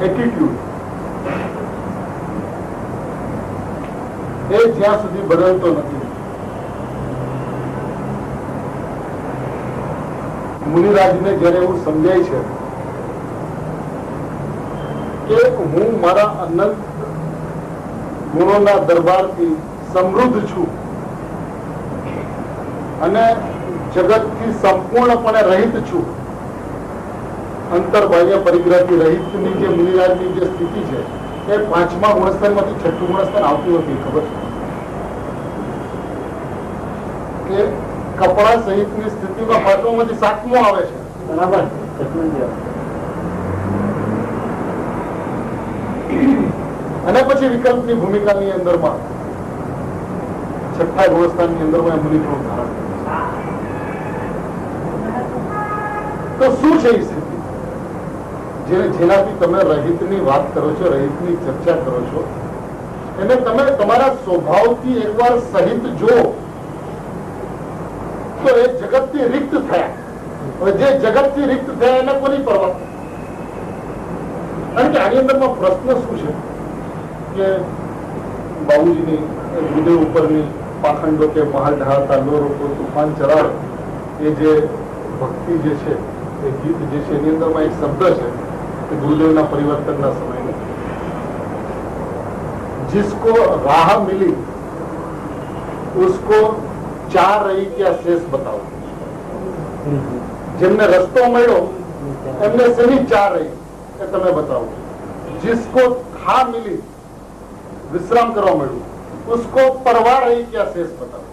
એટીટ્યુડ એ જ્યાં સુધી બદલતો નથી. મુનિરાજને જયારે એવું સમજાય છે કે હું મારા અનંત ગુણોના દરબારથી સમૃદ્ધ છું અને જગતથી સંપૂર્ણપણે રહિત છું, અંતર બાહ્ય પરિગ્રહથી રહિતની જે મુનિરાજની જે સ્થિતિ છે એ 5મા ગુણસ્થાનમાંથી 6ઠું ગુણસ્થાન આવતું નથી. ખબર કે કપડા સહિતની સ્થિતિમાં 5માંથી 7મું આવે છે. બરાબર. અને પછી વિકલ્પની ભૂમિકાની અંદરમાં 6ઠ્ઠા ગુણસ્થાનની અંદરમાં મુનિત્વ ધારણ. તો શું છે એ સ્થિતિ જેનાથી તમે રહિતની વાત કરો છો, રહિતની ચર્ચા કરો છો? એને તમે તમારા સ્વભાવથી એકવાર સહિત જો તો એ જગતથી રિક્ત થયા. હવે જે જગતથી રિક્ત થયા એને કોની પરવા? કારણ કે આની અંદરમાં પ્રશ્ન શું છે કે બાબુજીની હૃદય ઉપરની પાખંડો કે મહાલ ઢાળતા લો રોકો તુફાન ચલાવે એ જે ભક્તિ જે છે એ ગીત જે છે એની અંદરમાં એક શબ્દ છે કે ગુરુદેવના પરિવર્તનના સમયમાં जिसको राह मिली उसको चार रही क्या शेष बताओ. જેમને રસ્તો મળ્યો એમને શેની ચાર રહી એ તમે બતાવો. जिसको था मिली વિશ્રામ કરવા મળ્યું उसको परवाह रही क्या शेष बताओ.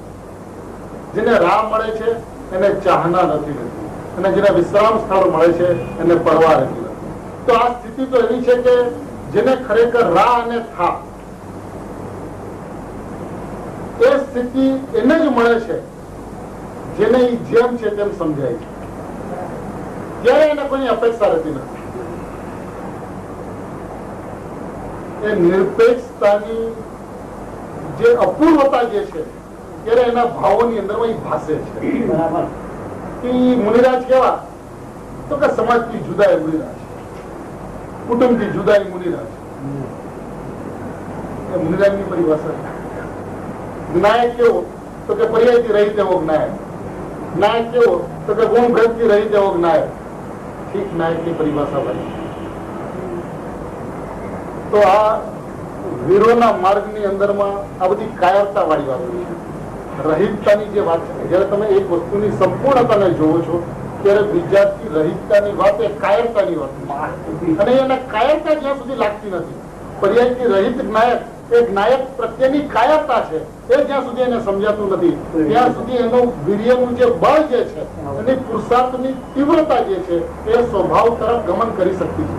જેને રાહ મળે છે એને ચાહના નથી રહેતી અને જેને વિશ્રામ સ્થળ મળે છે એને પરવા રહેતી નથી. તો આ સ્થિતિ તો એવી છે કે જેને ખરેખર રાહ અને થા એ સ્થિતિ એને જ મળે છે જેને જેમ છે તેમ સમજાય છે. ત્યારે એને કોઈ અપેક્ષા રહેતી નથી. એ નિરપેક્ષતાની જે અપૂર્વતા જે છે ત્યારે એના ભાવોની અંદરમાં એ ભાસે છે. બરાબર. કે મુનિરાજ કેવા તો કે સમાજથી જુદા એ મુનિરાજ, કુટુંબથી જુદા એ મુનિરાજ. એ મુનિરાજની પરિભાષા. જ્ઞાયક કેવો તો કે પર્યાયથી રહી તેવો જ્ઞાયક. નાયક કેવો તો કે ગુણ ભેદથી રહી તેવો જ્ઞાયક. ઠીક નાયકની પરિભાષા ભાઈ. તો આ વીરોના માર્ગની અંદરમાં આ બધી કાયરતા વાળી વાત છે. રહિતતાની જે વાત છે જયારે તમે એક વસ્તુની સંપૂર્ણતાને જોવો છો ત્યારે વિદ્યાર્થી રહિતતાની વાત એ કાયરતાની વાત અને એને કાયરતા જ્યાં સુધી લાગતી નથી. પર્યાયથી રહિત જ્ઞાયક એ જ્ઞાયક પ્રત્યેની કાયરતા છે એ જ્યાં સુધી એને સમજાતું નથી ત્યાં સુધી એનું વીર્યનું જે બળ જે છે એની પુરુષાર્થની તીવ્રતા જે છે એ સ્વભાવ તરફ ગમન કરી શકતી છે.